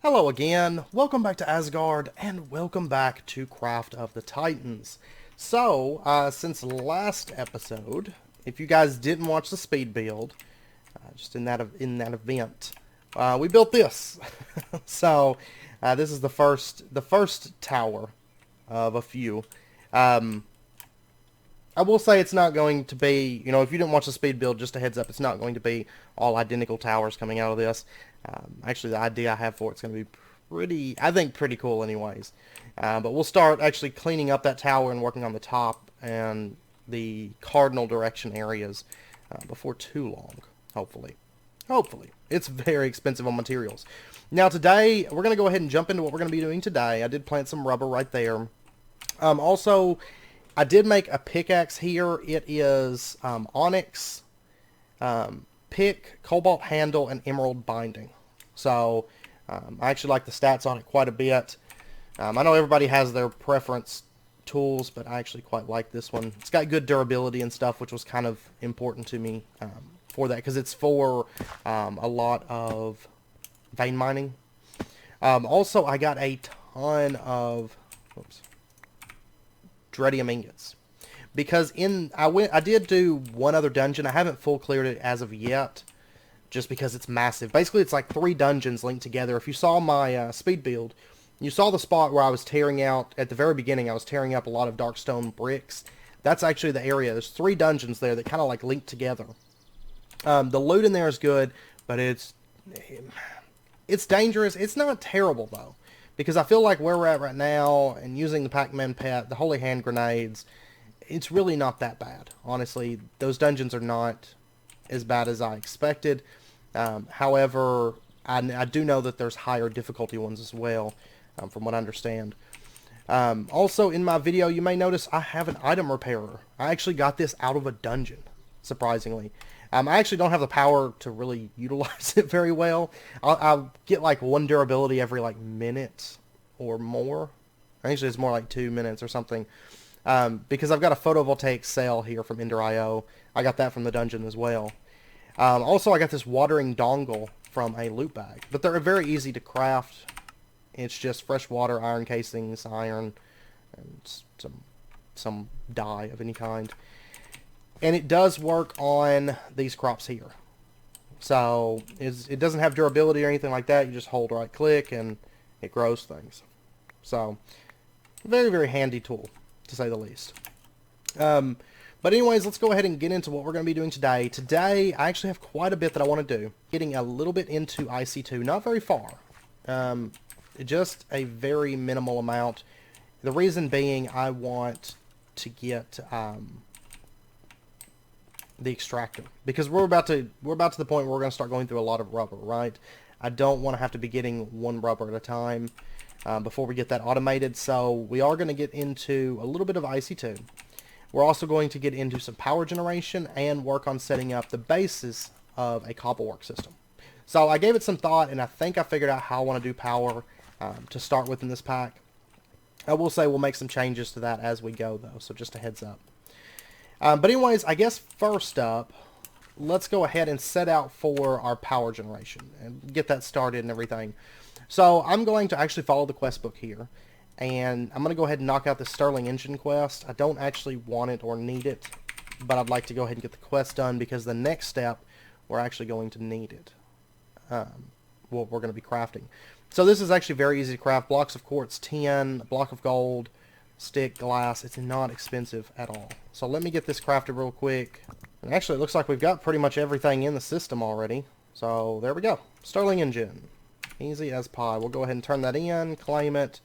Hello again, welcome back to Asgard, and welcome back to Craft of the Titans. So, since last episode, if you guys didn't watch the speed build, just in that event, we built this. So, this is the first tower of a few. I will say it's not going to be, if you didn't watch the speed build, just a heads up, it's not going to be all identical towers coming out of this. Actually, the idea I have for it's going to be pretty cool anyways. But we'll start actually cleaning up that tower and working on the top and the cardinal direction areas before too long, hopefully. Hopefully. It's very expensive on materials. Now today, we're going to go ahead and jump into what we're going to be doing today. I did plant some rubber right there. Also, I did make a pickaxe here. It is onyx, pick, cobalt handle, and emerald binding. So I actually like the stats on it quite a bit. I know everybody has their preference tools, but I actually quite like this one. It's got good durability and stuff, which was kind of important to me for that, because it's for a lot of vein mining. Also, I got a ton of dreadium ingots, because I did do one other dungeon. I haven't full cleared it as of yet, just because it's massive. Basically, it's like 3 dungeons linked together. If you saw my speed build, you saw the spot where I was tearing out, at the very beginning, I was tearing up a lot of darkstone bricks. That's actually the area. There's 3 dungeons there that kind of like link together. The loot in there is good, but it's dangerous. It's not terrible, though, because I feel like where we're at right now, and using the Pac-Man pet, the holy hand grenades, it's really not that bad. Honestly, those dungeons are not as bad as I expected. However, I do know that there's higher difficulty ones as well, from what I understand. Also, in my video, you may notice I have an item repairer. I actually got this out of a dungeon, surprisingly. I actually don't have the power to really utilize it very well. I'll get like 1 durability every like minute or more. Actually, it's more like 2 minutes or something. Because I've got a photovoltaic cell here from Ender.io. I got that from the dungeon as well. Also, I got this watering dongle from a loot bag. But they're very easy to craft. It's just fresh water, iron casings, iron, and some dye of any kind. And it does work on these crops here. So it doesn't have durability or anything like that. You just hold right click and it grows things. So very, very handy tool, to say the least. But anyways, let's go ahead and get into what we're going to be doing today. Today, I actually have quite a bit that I want to do. Getting a little bit into IC2, not very far. Just a very minimal amount. The reason being, I want to get the extractor, because we're about to the point where we're going to start going through a lot of rubber, right? I don't want to have to be getting 1 rubber at a time before we get that automated. So we are going to get into a little bit of IC2. We're also going to get into some power generation and work on setting up the basis of a cobbleworks system. So I gave it some thought, and I think I figured out how I want to do power to start with in this pack. I will say we'll make some changes to that as we go, though, so just a heads up. But anyways, I guess first up, let's go ahead and set out for our power generation and get that started and everything. So I'm going to actually follow the quest book here, and I'm going to go ahead and knock out the Sterling Engine quest. I don't actually want it or need it, but I'd like to go ahead and get the quest done, because the next step, we're actually going to need it. What we're going to be crafting. So this is actually very easy to craft. Blocks of quartz, tin, a block of gold, stick, glass. It's not expensive at all. So let me get this crafted real quick. And actually, it looks like we've got pretty much everything in the system already. So there we go. Sterling Engine. Easy as pie. We'll go ahead and turn that in, claim it.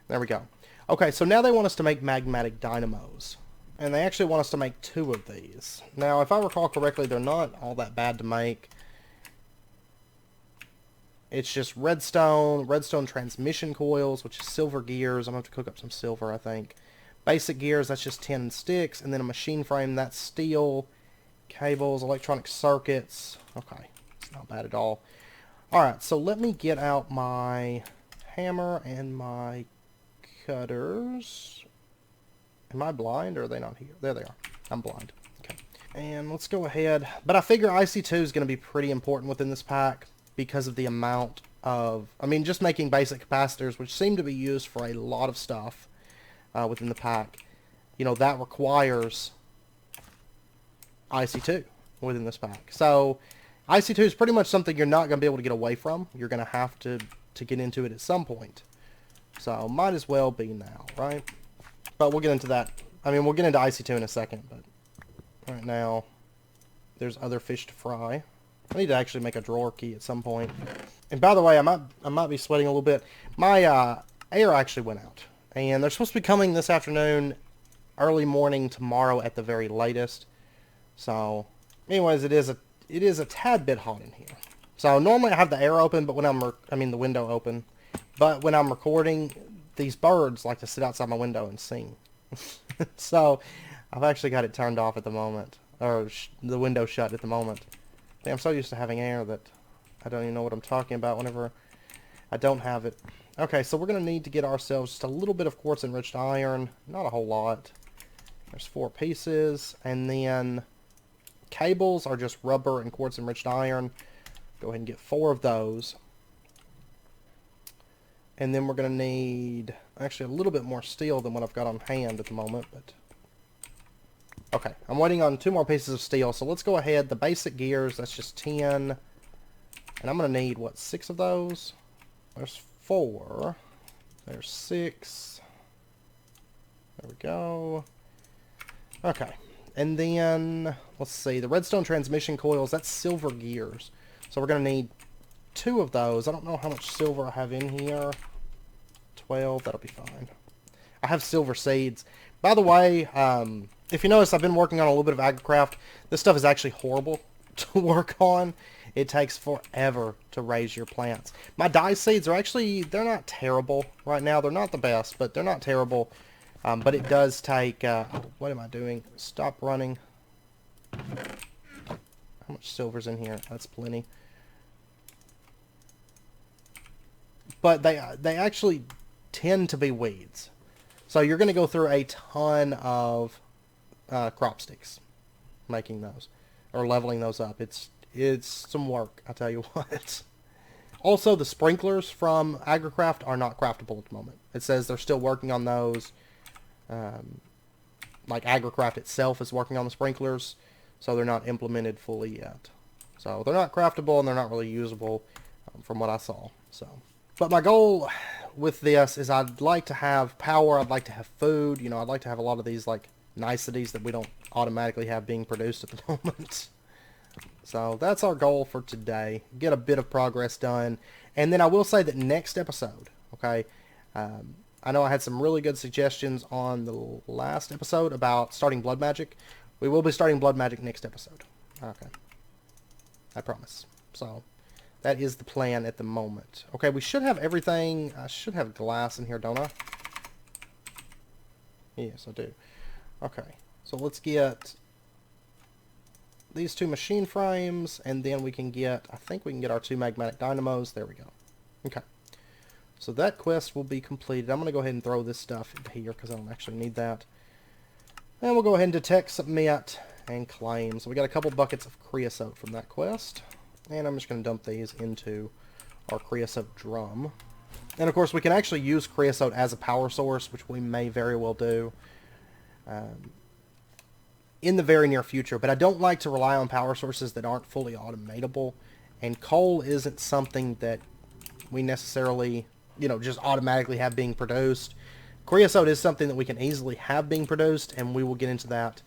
There we go. Okay, so now they want us to make Magmatic Dynamos. And they actually want us to make 2 of these. Now, if I recall correctly, they're not all that bad to make. It's just redstone transmission coils, which is silver gears. I'm going to have to cook up some silver, I think. Basic gears, that's just tin and sticks. And then a machine frame, that's steel. Cables, electronic circuits. Okay, it's not bad at all. Alright, so let me get out my hammer and my cutters. Am I blind, or are they not here? There they are. I'm blind. Okay. And let's go ahead. But I figure IC2 is going to be pretty important within this pack, because of the amount of, I mean, just making basic capacitors, which seem to be used for a lot of stuff within the pack, you know, that requires IC2 within this pack. So IC2 is pretty much something you're not going to be able to get away from. You're going to have to get into it at some point. So might as well be now, right? But we'll get into that. I mean, we'll get into IC2 in a second, but right now there's other fish to fry. I need to actually make a drawer key at some point. And by the way, I might be sweating a little bit. My air actually went out, and they're supposed to be coming this afternoon, early morning tomorrow at the very latest. So, anyways, it is a tad bit hot in here. So normally I have the air open, but when the window open. But when I'm recording, these birds like to sit outside my window and sing. So I've actually got it turned off at the moment, or the window shut at the moment. I'm so used to having air that I don't even know what I'm talking about whenever I don't have it. Okay, so we're going to need to get ourselves just a little bit of quartz-enriched iron. Not a whole lot. There's 4 pieces. And then cables are just rubber and quartz-enriched iron. Go ahead and get 4 of those. And then we're going to need actually a little bit more steel than what I've got on hand at the moment. But okay, I'm waiting on 2 more pieces of steel. So let's go ahead. The basic gears, that's just 10. And I'm going to need, what, 6 of those? There's 4. There's 6. There we go. Okay. And then, let's see, the redstone transmission coils, that's silver gears. So we're going to need 2 of those. I don't know how much silver I have in here. 12, that'll be fine. I have silver seeds. By the way, if you notice, I've been working on a little bit of agricraft. This stuff is actually horrible to work on. It takes forever to raise your plants. My dye seeds are actually, they're not terrible right now. They're not the best, but they're not terrible. But it does take, what am I doing? Stop running. How much silver's in here? That's plenty. But they actually tend to be weeds. So you're going to go through a ton of crop sticks making those, or leveling those up. It's some work, I tell you what. Also, the sprinklers from Agricraft are not craftable at the moment. It says they're still working on those. Like Agricraft itself is working on the sprinklers, so they're not implemented fully yet. So they're not craftable and they're not really usable from what I saw. So, but my goal with this is I'd like to have power. I'd like to have food. You know, I'd like to have a lot of these like niceties that we don't automatically have being produced at the moment. So that's our goal for today. Get a bit of progress done. And then I will say that next episode, okay, I know I had some really good suggestions on the last episode about starting blood magic. We will be starting blood magic next episode. Okay. I promise. So that is the plan at the moment. Okay, we should have everything. I should have glass in here, don't I? Yes, I do. Okay. So let's get these 2 machine frames, and then we can get, I think we can get our 2 magmatic dynamos. There we go. Okay. So that quest will be completed. I'm going to go ahead and throw this stuff into here because I don't actually need that. And we'll go ahead and detect, submit, and claim. So we got a couple buckets of creosote from that quest. And I'm just going to dump these into our creosote drum. And of course we can actually use creosote as a power source, which we may very well do in the very near future. But I don't like to rely on power sources that aren't fully automatable. And coal isn't something that we necessarily, you know, just automatically have being produced. Creosote is something that we can easily have being produced, and we will get into that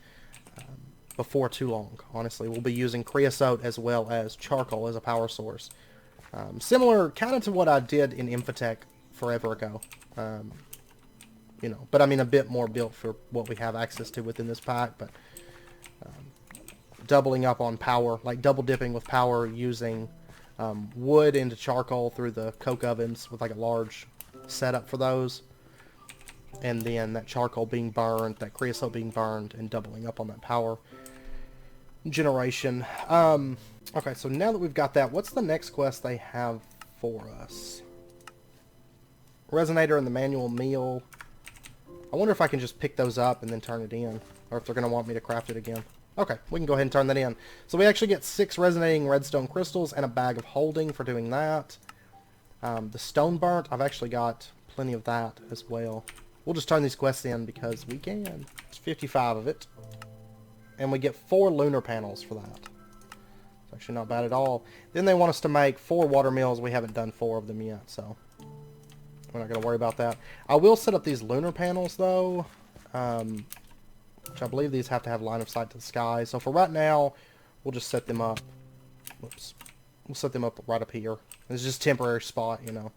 before too long. Honestly, we'll be using creosote as well as charcoal as a power source. Similar kind of to what I did in Infotech forever ago. You know, but I mean a bit more built for what we have access to within this pack, but doubling up on power, like double dipping with power using wood into charcoal through the coke ovens with like a large setup for those, and then that charcoal being burned, that creosote being burned, and doubling up on that power generation. Okay, so now that we've got that, what's the next quest they have for us? Resonator and the manual meal. I wonder if I can just pick those up and then turn it in, or if they're going to want me to craft it again. Okay, we can go ahead and turn that in. So we actually get 6 resonating redstone crystals and a bag of holding for doing that. The stone burnt, I've actually got plenty of that as well. We'll just turn these quests in because we can. It's 55 of it. And we get 4 lunar panels for that. It's actually not bad at all. Then they want us to make 4 water mills. We haven't done 4 of them yet, so we're not going to worry about that. I will set up these lunar panels, though, which I believe these have to have line of sight to the sky. So for right now, we'll just set them up. Whoops. We'll set them up right up here. It's just a temporary spot, you know.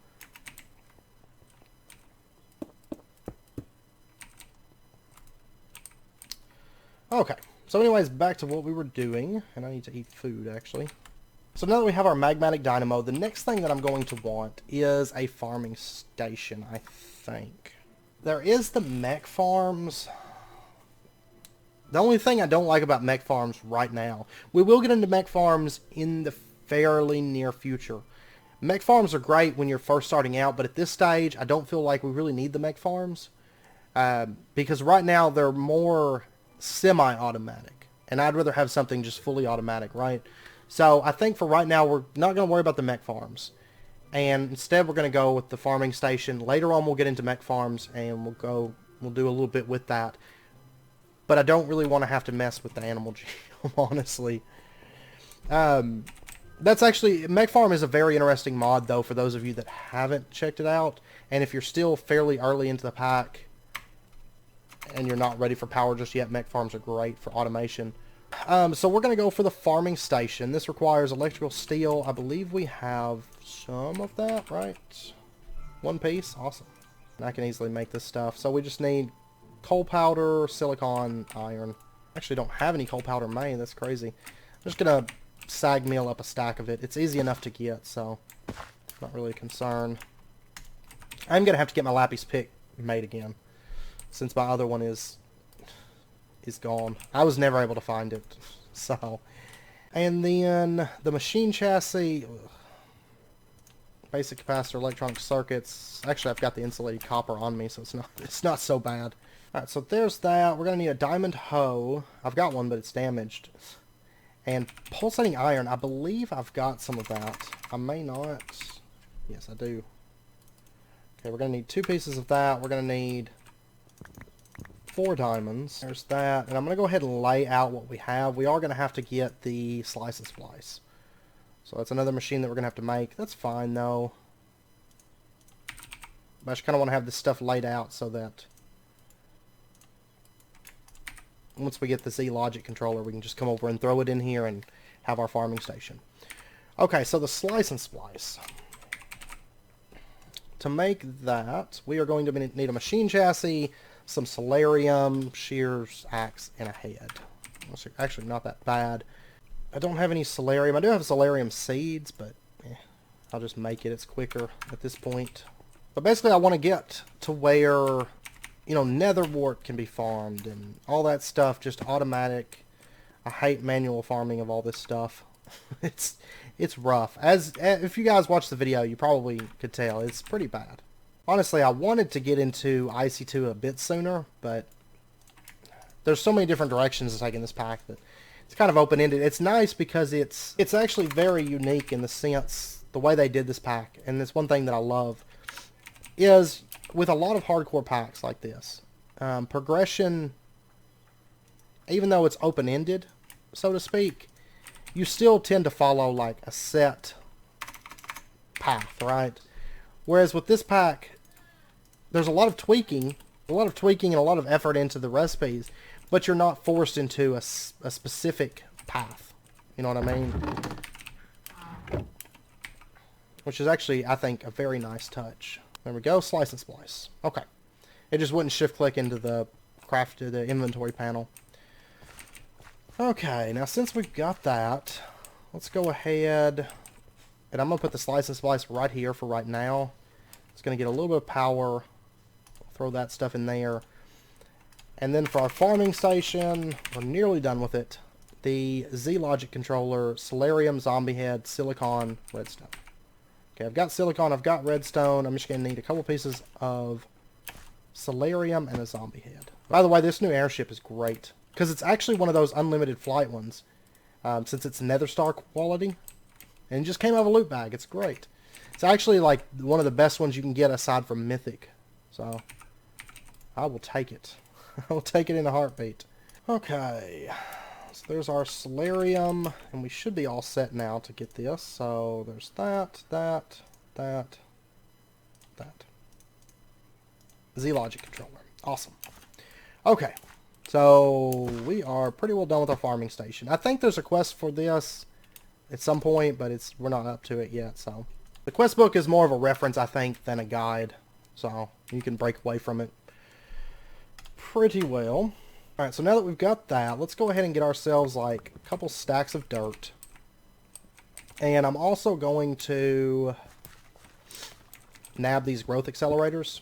Okay. So anyways, back to what we were doing. And I need to eat food, actually. So now that we have our Magmatic Dynamo, the next thing that I'm going to want is a farming station, I think. There is the mech farms. The only thing I don't like about mech farms right now, we will get into mech farms in the fairly near future. Mech farms are great when you're first starting out, but at this stage, I don't feel like we really need the mech farms. Because right now, they're more semi-automatic. And I'd rather have something just fully automatic, right? So I think for right now, we're not going to worry about the mech farms. And instead, we're going to go with the farming station. Later on, we'll get into mech farms, and we'll do a little bit with that. But I don't really want to have to mess with the animal geom, honestly. That's actually, Mech Farm is a very interesting mod, though, for those of you that haven't checked it out. And if you're still fairly early into the pack, and you're not ready for power just yet, Mech Farms are great for automation. So we're going to go for the farming station. This requires electrical steel. I believe we have some of that, right? 1 piece. Awesome. And I can easily make this stuff. So we just need coal powder, silicon, iron. Actually don't have any coal powder made. That's crazy. I'm just going to sag mill up a stack of it. It's easy enough to get, so not really a concern. I'm going to have to get my lapis pick made again, since my other one is gone. I was never able to find it. So, and then the machine chassis, basic capacitor, electronic circuits. Actually, I've got the insulated copper on me, so it's not so bad. All right, so there's that. We're gonna need a diamond hoe. I've got one, but it's damaged. And pulsating iron. I believe I've got some of that. I may not. Yes, I do. Okay, we're gonna need 2 pieces of that. We're gonna need 4 diamonds. There's that. And I'm going to go ahead and lay out what we have. We are going to have to get the slice and splice. So that's another machine that we're going to have to make. That's fine, though. But I just kind of want to have this stuff laid out so that once we get the Z-Logic controller, we can just come over and throw it in here and have our farming station. Okay, so the slice and splice. To make that, we are going to need a machine chassis, some solarium, shears, axe, and a head. That's actually not that bad. I don't have any solarium. I do have solarium seeds, but I'll just make it. It's quicker at this point. But basically, I want to get to where, you know, nether wart can be farmed and all that stuff, just automatic. I hate manual farming of all this stuff. It's rough. If you guys watch the video, you probably could tell. It's pretty bad. Honestly, I wanted to get into IC2 a bit sooner, but there's so many different directions to take in this pack that it's kind of open-ended. It's nice because it's actually very unique in the sense, the way they did this pack, and it's one thing that I love, is with a lot of hardcore packs like this, progression, even though it's open-ended, so to speak, you still tend to follow like a set path, right? Whereas with this pack, there's a lot of tweaking and a lot of effort into the recipes, but you're not forced into a specific path. You know what I mean? Which is actually, I think, a very nice touch. There we go, slice and splice. Okay. It just wouldn't shift click into the the inventory panel. Okay, now since we've got that, let's go ahead, and I'm going to put the slice and splice right here for right now. It's going to get a little bit of power. Throw that stuff in there. And then for our farming station, we're nearly done with it. The Z-Logic controller, solarium, zombie head, silicon, redstone. Okay, I've got silicon, I've got redstone. I'm just going to need a couple pieces of solarium and a zombie head. By the way, this new airship is great, because it's actually one of those unlimited flight ones, since it's nether star quality. And it just came out of a loot bag. It's great. It's actually like one of the best ones you can get aside from Mythic. So, I will take it. I will take it in a heartbeat. Okay. So there's our solarium, and we should be all set now to get this. So there's that. Z-Logic controller. Awesome. Okay. So we are pretty well done with our farming station. I think there's a quest for this at some point, but we're not up to it yet. So the quest book is more of a reference, I think, than a guide. So you can break away from it pretty well. Alright, so now that we've got that, let's go ahead and get ourselves like a couple stacks of dirt. And I'm also going to nab these growth accelerators.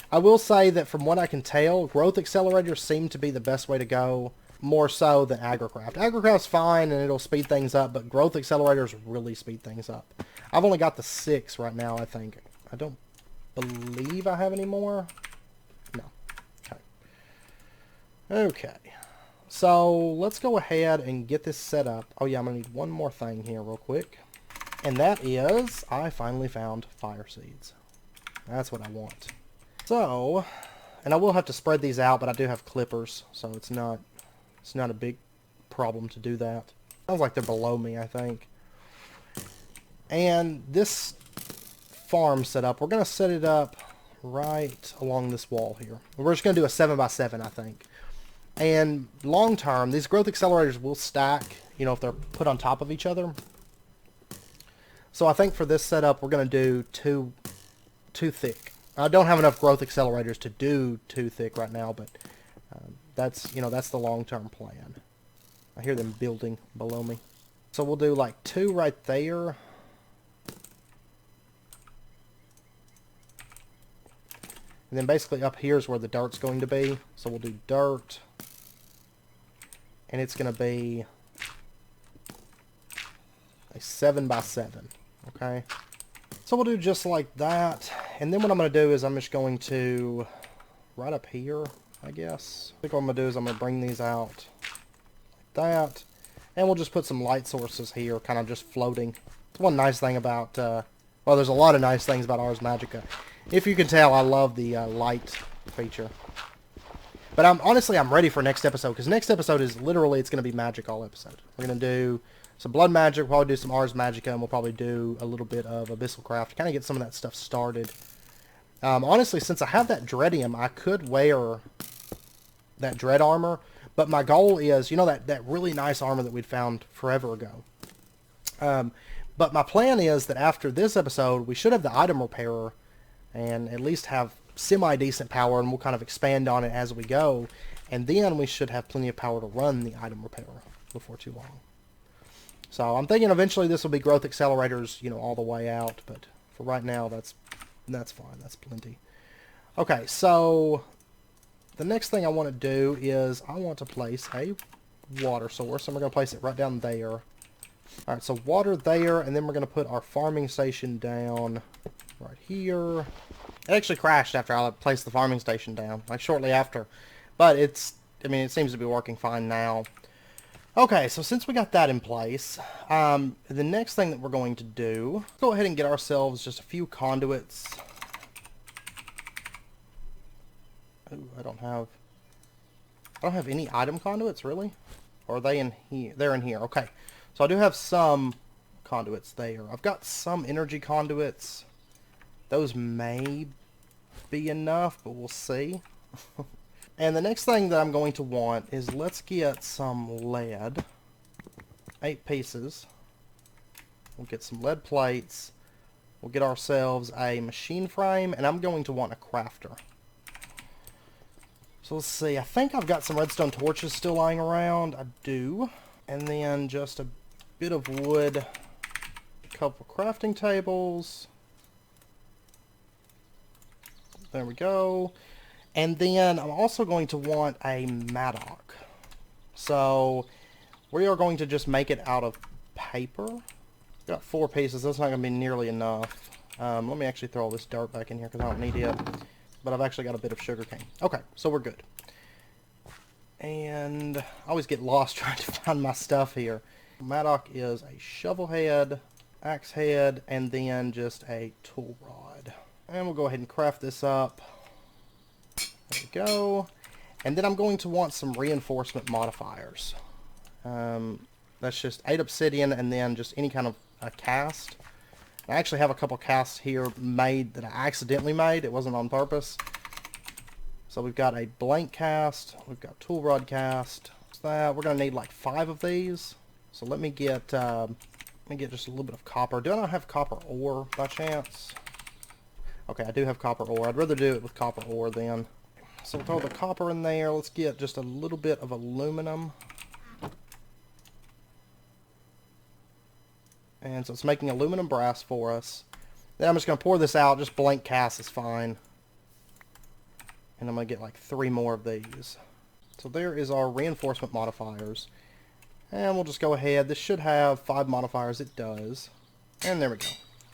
I will say that from what I can tell, growth accelerators seem to be the best way to go, more so than agricraft. Agricraft's fine and it'll speed things up, but growth accelerators really speed things up. I've only got the 6 right now, I think. I don't believe I have any more. No. Okay. So let's go ahead and get this set up. Oh yeah, I'm going to need one more thing here real quick. And that is, I finally found fire seeds. That's what I want. So, and I will have to spread these out, but I do have clippers, so it's not a big problem to do that. Sounds like they're below me, I think. And this farm setup, we're going to set it up right along this wall here. We're just going to do a 7x7, I think. And long term, these growth accelerators will stack, you know, if they're put on top of each other. So I think for this setup, we're going to do too thick. I don't have enough growth accelerators to do too thick right now, but that's the long-term plan. I hear them building below me. So we'll do like 2 right there. And then basically up here is where the dirt's going to be. So we'll do dirt. And it's going to be a 7x7. Okay. So we'll do just like that. And then what I'm going to do is I'm just going to, right up here, I guess. I think what I'm going to do is I'm going to bring these out like that. And we'll just put some light sources here, kind of just floating. It's one nice thing about, well, there's a lot of nice things about Ars Magica. If you can tell, I love the light feature. But honestly, I'm ready for next episode, because next episode is literally, it's going to be magic all episode. We're going to do some blood magic, we'll probably do some Ars Magica, and we'll probably do a little bit of Abyssal Craft to kind of get some of that stuff started. Honestly, since I have that Dreadium, I could wear that Dread armor, but my goal is, you know, that really nice armor that we'd found forever ago. But my plan is that after this episode, we should have the item repairer, and at least have semi-decent power, and we'll kind of expand on it as we go, and then we should have plenty of power to run the item repairer before too long. So I'm thinking eventually this will be growth accelerators, you know, all the way out, but for right now, that's fine. That's plenty. Okay, so the next thing I want to do is I want to place a water source, and we're going to place it right down there. Alright, so water there, and then we're going to put our farming station down right here. It actually crashed after I placed the farming station down, like shortly after. But it seems to be working fine now. Okay, so since we got that in place, the next thing that we're going to do, let's go ahead and get ourselves just a few conduits. Ooh, I don't have any item conduits, really? Or are they in here? They're in here, okay. So I do have some conduits there. I've got some energy conduits. Those may be enough, but we'll see. And the next thing that I'm going to want is, let's get some lead. 8 pieces. We'll get some lead plates. We'll get ourselves a machine frame, and I'm going to want a crafter. So let's see, I think I've got some redstone torches still lying around. I do. And then just a bit of wood, a couple crafting tables. There we go. And then I'm also going to want a mattock. So we are going to just make it out of paper. Got 4 pieces. That's not going to be nearly enough. Let me actually throw all this dirt back in here because I don't need it. But I've actually got a bit of sugarcane. Okay, so we're good. And I always get lost trying to find my stuff here. Mattock is a shovel head. axe head, and then just a tool rod. And we'll go ahead and craft this up. There we go. And then I'm going to want some reinforcement modifiers. That's just 8 obsidian and then just any kind of a cast. I actually have a couple casts here made that I accidentally made. It wasn't on purpose. So we've got a blank cast. We've got tool rod cast. We're going to need like 5 of these. So let me get just a little bit of copper. Do I not have copper ore by chance? Okay, I do have copper ore. I'd rather do it with copper ore then. So we'll throw the copper in there. Let's get just a little bit of aluminum. And so it's making aluminum brass for us. Then I'm just going to pour this out. Just blank cast is fine. And I'm going to get like 3 more of these. So there is our reinforcement modifiers. And we'll just go ahead. This should have 5 modifiers. It does. And there we go.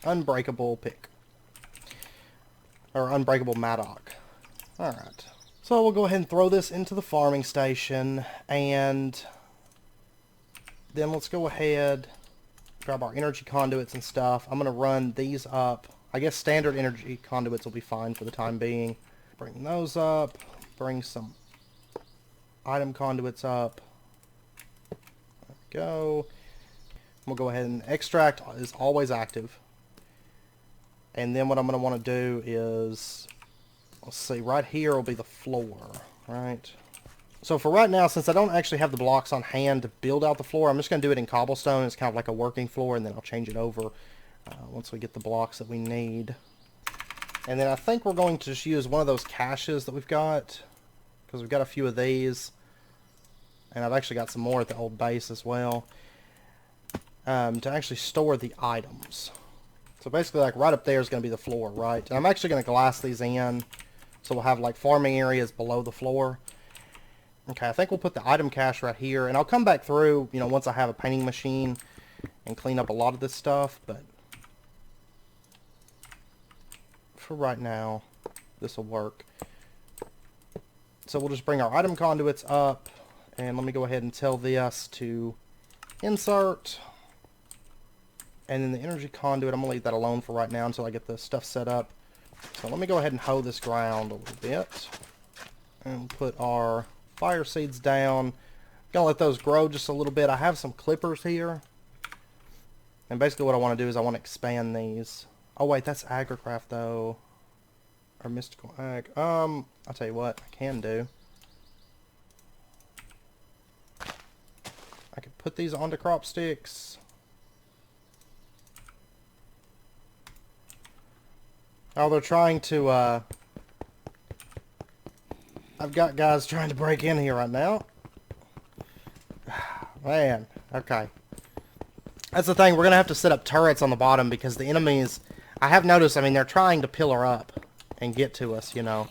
Unbreakable pick. Or unbreakable mattock. Alright. So we'll go ahead and throw this into the farming station. And then let's go ahead, grab our energy conduits and stuff. I'm going to run these up. I guess standard energy conduits will be fine for the time being. Bring those up. Bring some item conduits up. There we go. We'll go ahead and extract is always active. And then what I'm going to want to do is, let's see, right here will be the floor, right? So for right now, since I don't actually have the blocks on hand to build out the floor, I'm just going to do it in cobblestone. It's kind of like a working floor, and then I'll change it over once we get the blocks that we need. And then I think we're going to just use one of those caches that we've got, because we've got a few of these. And I've actually got some more at the old base as well, to actually store the items. So basically, like, right up there is going to be the floor, right? And I'm actually going to glass these in, so we'll have, like, farming areas below the floor. Okay, I think we'll put the item cache right here, and I'll come back through, you know, once I have a painting machine and clean up a lot of this stuff, but for right now, this will work. So we'll just bring our item conduits up, and let me go ahead and tell this to insert. And then the energy conduit, I'm going to leave that alone for right now until I get the stuff set up. So let me go ahead and hoe this ground a little bit. And put our fire seeds down. Going to let those grow just a little bit. I have some clippers here. And basically what I want to do is I want to expand these. Oh wait, that's agricraft though. Or mystical ag. I'll tell you what I can do. I could put these onto crop sticks. Oh, they're trying to, I've got guys trying to break in here right now. Man, okay. That's the thing, we're going to have to set up turrets on the bottom because the enemies, I have noticed, I mean, they're trying to pillar up and get to us, you know.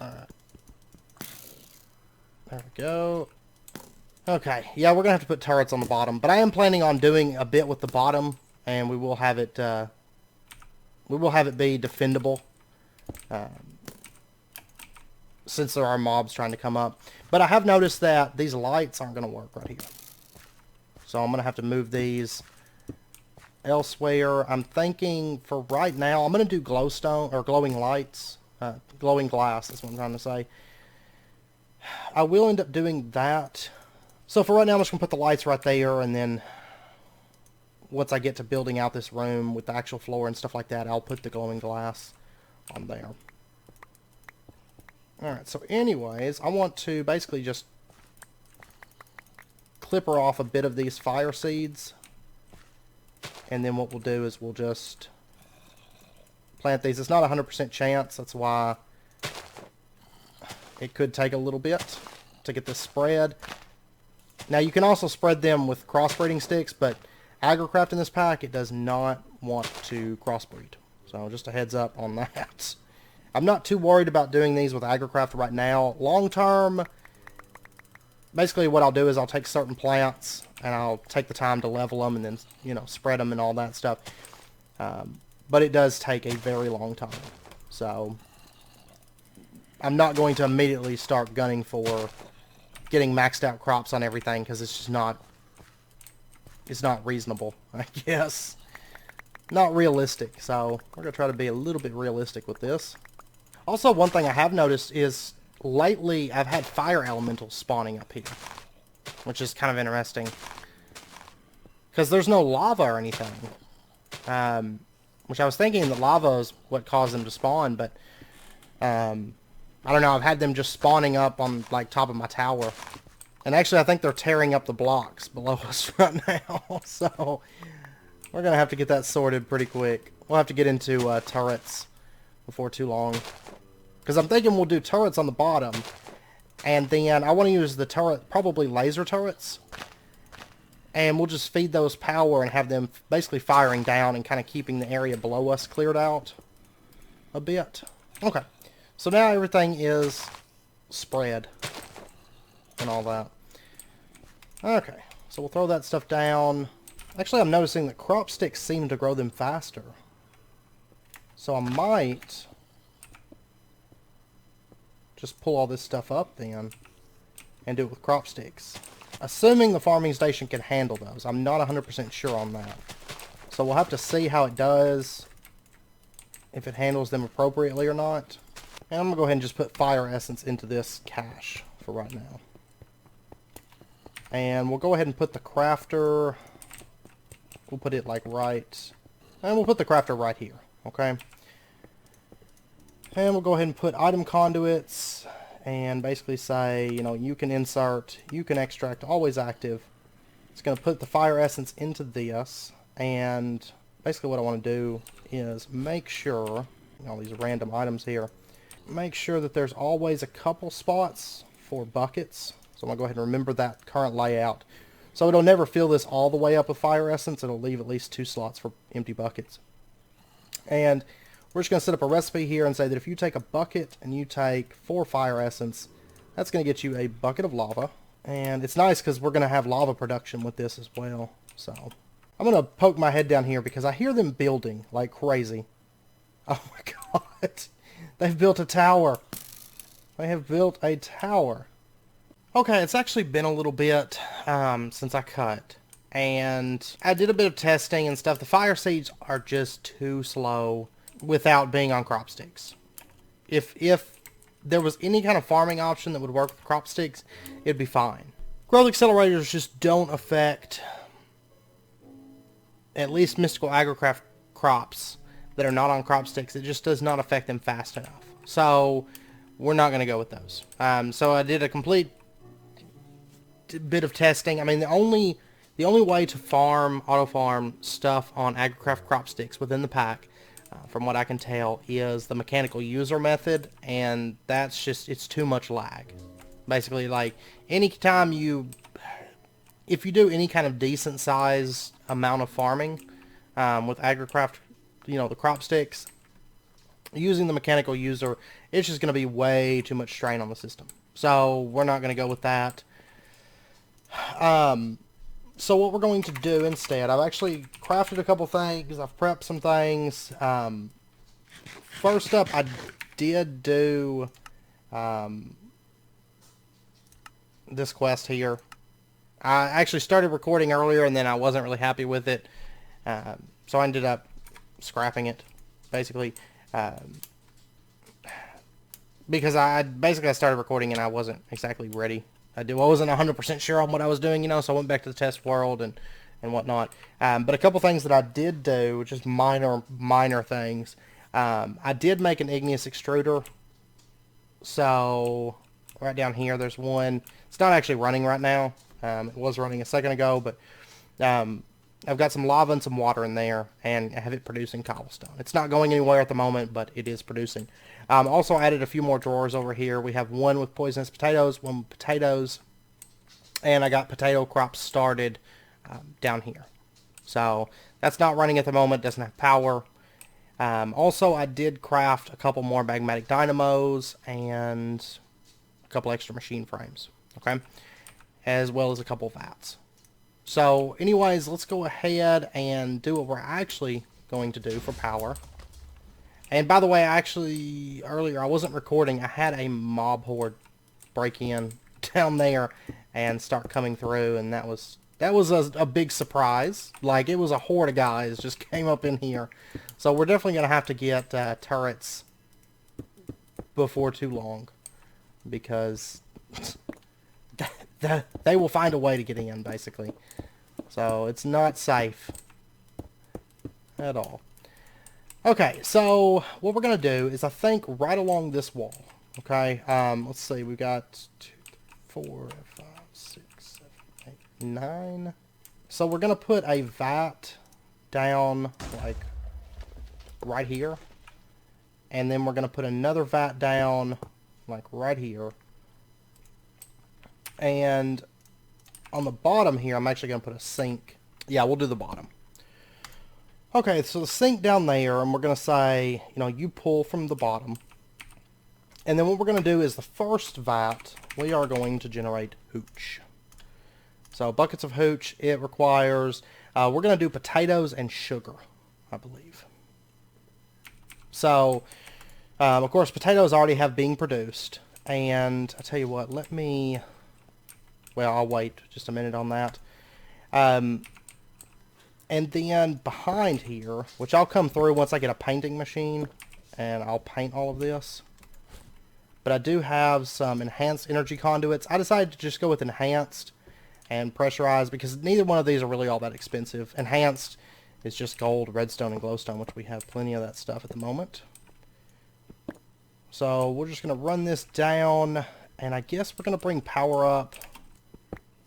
Alright. There we go. Okay, yeah, we're going to have to put turrets on the bottom, but I am planning on doing a bit with the bottom, and we will have it be defendable, since there are mobs trying to come up. But I have noticed that these lights aren't going to work right here. So I'm going to have to move these elsewhere. I'm thinking for right now, I'm going to do glowstone, or glowing lights, glowing glass, that's what I'm trying to say. I will end up doing that. So for right now, I'm just going to put the lights right there, and then once I get to building out this room with the actual floor and stuff like that, I'll put the glowing glass on there. Alright, so anyways, I want to basically just clipper off a bit of these fire seeds, and then what we'll do is we'll just plant these. It's not a 100% chance, that's why it could take a little bit to get this spread. Now, you can also spread them with crossbreeding sticks, but agricraft in this pack, it does not want to crossbreed. So, just a heads up on that. I'm not too worried about doing these with agricraft right now. Long term, basically what I'll do is I'll take certain plants, and I'll take the time to level them, and then, you know, spread them and all that stuff. But it does take a very long time. So, I'm not going to immediately start gunning for getting maxed out crops on everything because it's just not... It's not reasonable, I guess. Not realistic, so we're going to try to be a little bit realistic with this. Also, one thing I have noticed is lately I've had fire elementals spawning up here, which is kind of interesting. Because there's no lava or anything. Which I was thinking that lava is what caused them to spawn, but I don't know, I've had them just spawning up on like top of my tower. And actually I think they're tearing up the blocks below us right now, so we're going to have to get that sorted pretty quick. We'll have to get into turrets before too long. Because I'm thinking we'll do turrets on the bottom, and then I want to use the turret, probably laser turrets. And we'll just feed those power and have them basically firing down and kind of keeping the area below us cleared out a bit. Okay, so now everything is spread and all that. Okay, so we'll throw that stuff down. Actually, I'm noticing that crop sticks seem to grow them faster. So I might just pull all this stuff up then and do it with crop sticks. Assuming the farming station can handle those. I'm not 100% sure on that. So we'll have to see how it does, if it handles them appropriately or not. And I'm going to go ahead and just put fire essence into this cache for right now. And we'll go ahead and put the crafter, we'll put it like right, and we'll put the crafter right here, okay? And we'll go ahead and put item conduits, and basically say, you know, you can insert, you can extract, always active. It's going to put the fire essence into this, and basically what I want to do is make sure, all these random items here, make sure that there's always a couple spots for buckets. So I'm going to go ahead and remember that current layout. So it'll never fill this all the way up with fire essence. It'll leave at least 2 slots for empty buckets. And we're just going to set up a recipe here and say that if you take a bucket and you take 4 fire essence, that's going to get you a bucket of lava. And it's nice because we're going to have lava production with this as well. So I'm going to poke my head down here because I hear them building like crazy. Oh my god. They've built a tower. They have built a tower. Okay, it's actually been a little bit since I cut, and I did a bit of testing and stuff. The fire seeds are just too slow without being on crop sticks. If there was any kind of farming option that would work with crop sticks, it'd be fine. Growth accelerators just don't affect, at least mystical agricraft crops that are not on crop sticks. It just does not affect them fast enough. So we're not going to go with those. So I did a complete bit of testing. I mean, the only way to auto farm stuff on agricraft crop sticks within the pack, from what I can tell, is the mechanical user method, and that's just, it's too much lag. Basically, like, anytime if you do any kind of decent size amount of farming with agricraft, you know, the crop sticks, using the mechanical user, it's just going to be way too much strain on the system. So we're not going to go with that. So what we're going to do instead, I've actually crafted a couple things, I've prepped some things. First up, I did do this quest here. I actually started recording earlier and then I wasn't really happy with it, so I ended up scrapping it, basically, because I started recording and I wasn't exactly ready. I wasn't 100% sure on what I was doing, you know, so I went back to the test world and whatnot. But a couple things that I did do, just minor things. I did make an igneous extruder. So right down here, there's one. It's not actually running right now. It was running a second ago, but I've got some lava and some water in there, and I have it producing cobblestone. It's not going anywhere at the moment, but it is producing. Also added a few more drawers over here. We have one with poisonous potatoes, one with potatoes, and I got potato crops started down here. So that's not running at the moment, doesn't have power. Also, I did craft a couple more Magmatic Dynamos and a couple extra machine frames, okay, as well as a couple vats. So anyways, let's go ahead and do what we're actually going to do for power. And by the way, earlier I wasn't recording. I had a mob horde break in down there and start coming through, and that was a big surprise. Like, it was a horde of guys just came up in here. So we're definitely going to have to get turrets before too long, because they will find a way to get in, basically. So it's not safe at all. Okay, so what we're going to do is, I think, right along this wall. Okay, let's see, we've got 2, 3, 4, 5, 6, 7, 8, 9. So we're going to put a vat down, like, right here. And then we're going to put another vat down, like, right here. And on the bottom here, I'm actually going to put a sink. Yeah, we'll do the bottom. Okay, so the sink down there, and we're going to say, you know, you pull from the bottom. And then what we're going to do is the first vat, we are going to generate hooch. So buckets of hooch, it requires, we're going to do potatoes and sugar, I believe. So, of course, potatoes already have being produced. And I tell you what, well, I'll wait just a minute on that. And then behind here, which I'll come through once I get a painting machine, and I'll paint all of this. But I do have some enhanced energy conduits. I decided to just go with enhanced and pressurized because neither one of these are really all that expensive. Enhanced is just gold, redstone, and glowstone, which we have plenty of that stuff at the moment. So we're just going to run this down, and I guess we're going to bring power up.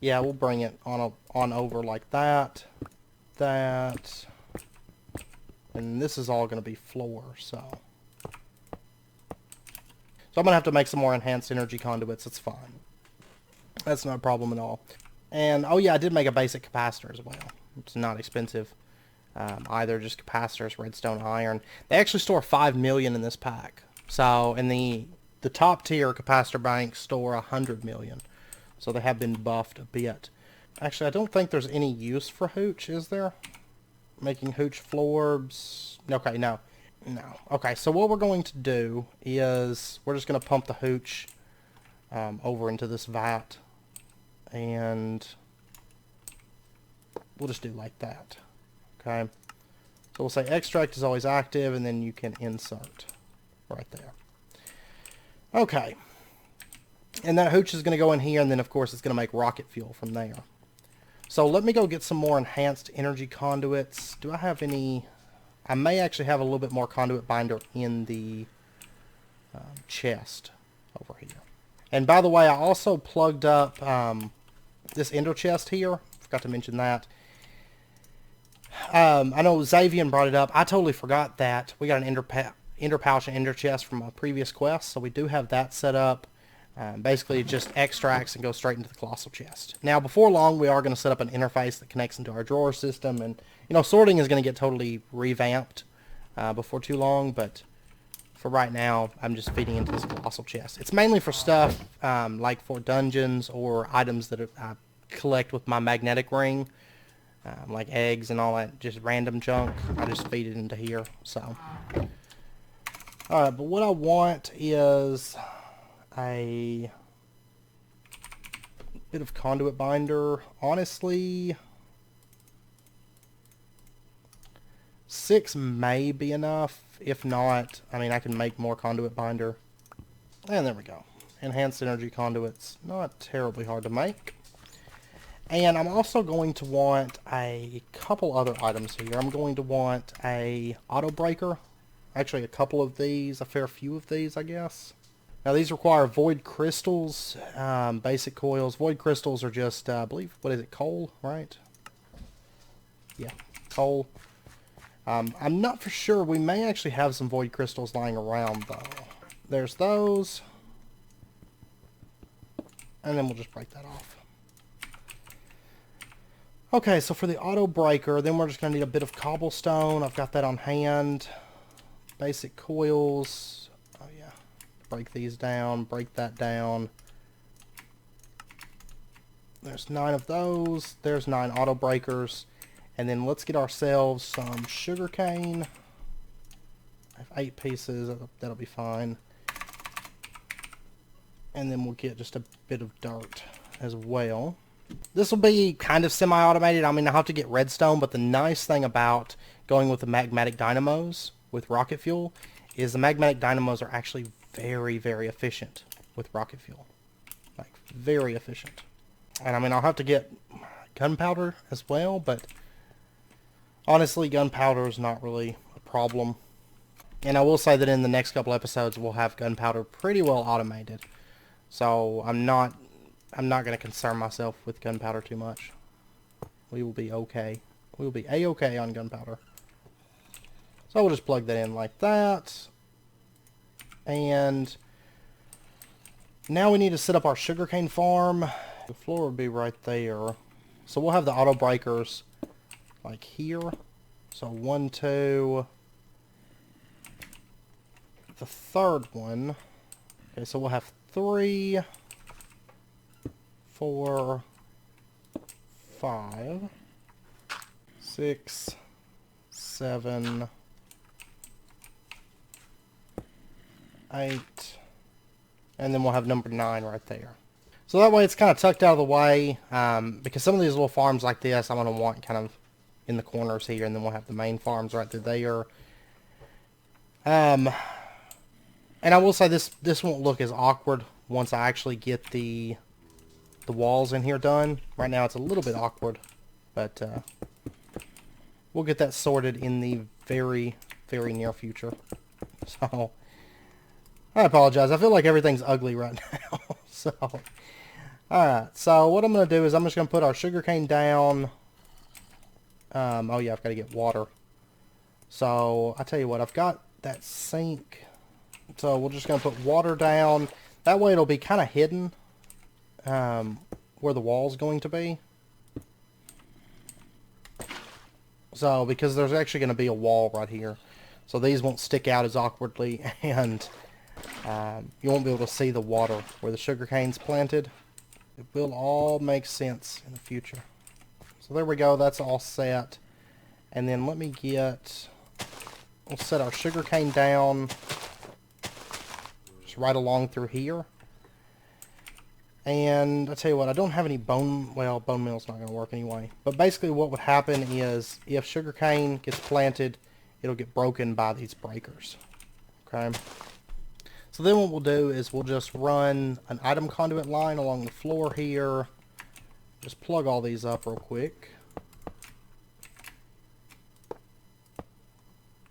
Yeah, we'll bring it on over like that. That. And this is all going to be floor, so I'm going to have to make some more enhanced energy conduits. It's fine. That's not a problem at all. And, oh yeah, I did make a basic capacitor as well. It's not expensive either, just capacitors, redstone, iron. They actually store 5 million in this pack. So, in the top tier capacitor banks store 100 million. So they have been buffed a bit. Actually, I don't think there's any use for hooch, is there? Making hooch floors. Okay, no. No. Okay, so what we're going to do is we're just going to pump the hooch over into this vat. And we'll just do like that. Okay. So we'll say extract is always active, and then you can insert right there. Okay. And that hooch is going to go in here, and then of course it's going to make rocket fuel from there. So let me go get some more enhanced energy conduits. Do I have any? I may actually have a little bit more conduit binder in the chest over here. And by the way, I also plugged up this ender chest here. Forgot to mention that. I know Xavian brought it up. I totally forgot that. We got an ender pouch and ender chest from a previous quest, so we do have that set up. Basically, it just extracts and goes straight into the colossal chest. Now, before long, we are going to set up an interface that connects into our drawer system, and you know, sorting is going to get totally revamped before too long. But for right now, I'm just feeding into this colossal chest. It's mainly for stuff like for dungeons or items that I collect with my magnetic ring, like eggs and all that, just random junk. I just feed it into here. So, all right. But what I want is a bit of conduit binder. Honestly, 6 may be enough. If not, I mean, I can make more conduit binder. And there we go. Enhanced energy conduits. Not terribly hard to make. And I'm also going to want a couple other items here. I'm going to want a auto breaker. Actually, a couple of these. A fair few of these, I guess. Now, these require void crystals, basic coils. Void crystals are just, I believe, what is it, coal, right? Yeah, coal. I'm not for sure. We may actually have some void crystals lying around, though. There's those. And then we'll just break that off. Okay, so for the auto breaker, then we're just going to need a bit of cobblestone. I've got that on hand. Basic coils. Break these down, break that down. There's 9 of those. There's 9 auto breakers. And then let's get ourselves some sugarcane. I have 8 pieces. That'll be fine. And then we'll get just a bit of dirt as well. This will be kind of semi-automated. I mean, I'll have to get redstone, but the nice thing about going with the Magmatic Dynamos with rocket fuel is the Magmatic Dynamos are actually very, very efficient with rocket fuel. Like, very efficient. And I mean, I'll have to get gunpowder as well, but honestly, gunpowder is not really a problem. And I will say that in the next couple episodes, we'll have gunpowder pretty well automated. So I'm not going to concern myself with gunpowder too much. We will be okay. We will be A-okay on gunpowder. So we'll just plug that in like that. And now we need to set up our sugarcane farm. The floor would be right there. So we'll have the auto breakers like here. So 1, 2. The third one. Okay, so we'll have 3, 4, 5, 6, 7, 8, and then we'll have number 9 right there. So that way it's kind of tucked out of the way, because some of these little farms like this I'm going to want kind of in the corners here, and then we'll have the main farms right through there. And I will say this won't look as awkward once I actually get the walls in here done. Right now it's a little bit awkward, but we'll get that sorted in the very, very near future. So I apologize. I feel like everything's ugly right now. So alright, so what I'm going to do is I'm just going to put our sugarcane down. Oh yeah, I've got to get water. So I tell you what, I've got that sink. So we're just going to put water down. That way it'll be kind of hidden where the wall's going to be. So, because there's actually going to be a wall right here. So these won't stick out as awkwardly, and you won't be able to see the water where the sugarcane's planted. It will all make sense in the future. So there we go. That's all set. And then let me get... We'll set our sugarcane down right along through here. And I tell you what, I don't have any bone meal's not going to work anyway. But basically what would happen is if sugarcane gets planted, it'll get broken by these breakers. Okay. So then what we'll do is we'll just run an item conduit line along the floor here. Just plug all these up real quick.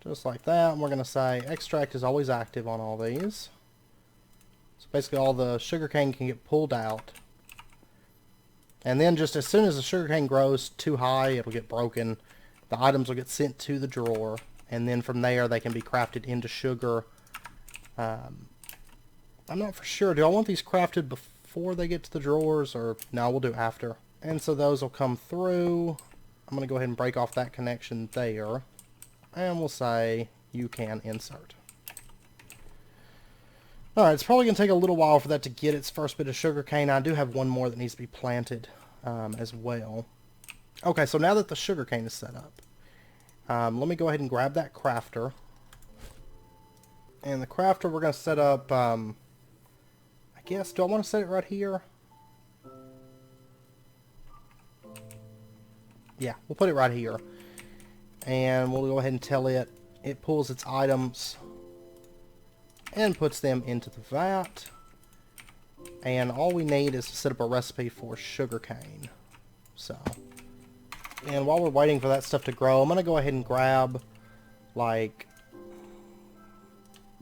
Just like that. And we're going to say extract is always active on all these. So basically all the sugarcane can get pulled out. And then just as soon as the sugarcane grows too high, it'll get broken. The items will get sent to the drawer. And then from there they can be crafted into sugar. I'm not for sure. Do I want these crafted before they get to the drawers? Or no, we'll do after. And so those will come through. I'm going to go ahead and break off that connection there. And we'll say you can insert. Alright, it's probably going to take a little while for that to get its first bit of sugarcane. I do have one more that needs to be planted as well. Okay, so now that the sugarcane is set up, let me go ahead and grab that crafter. And the crafter we're going to set up, I guess, do I want to set it right here? Yeah, we'll put it right here. And we'll go ahead and tell it pulls its items and puts them into the vat. And all we need is to set up a recipe for sugarcane. So, and while we're waiting for that stuff to grow, I'm going to go ahead and grab, like,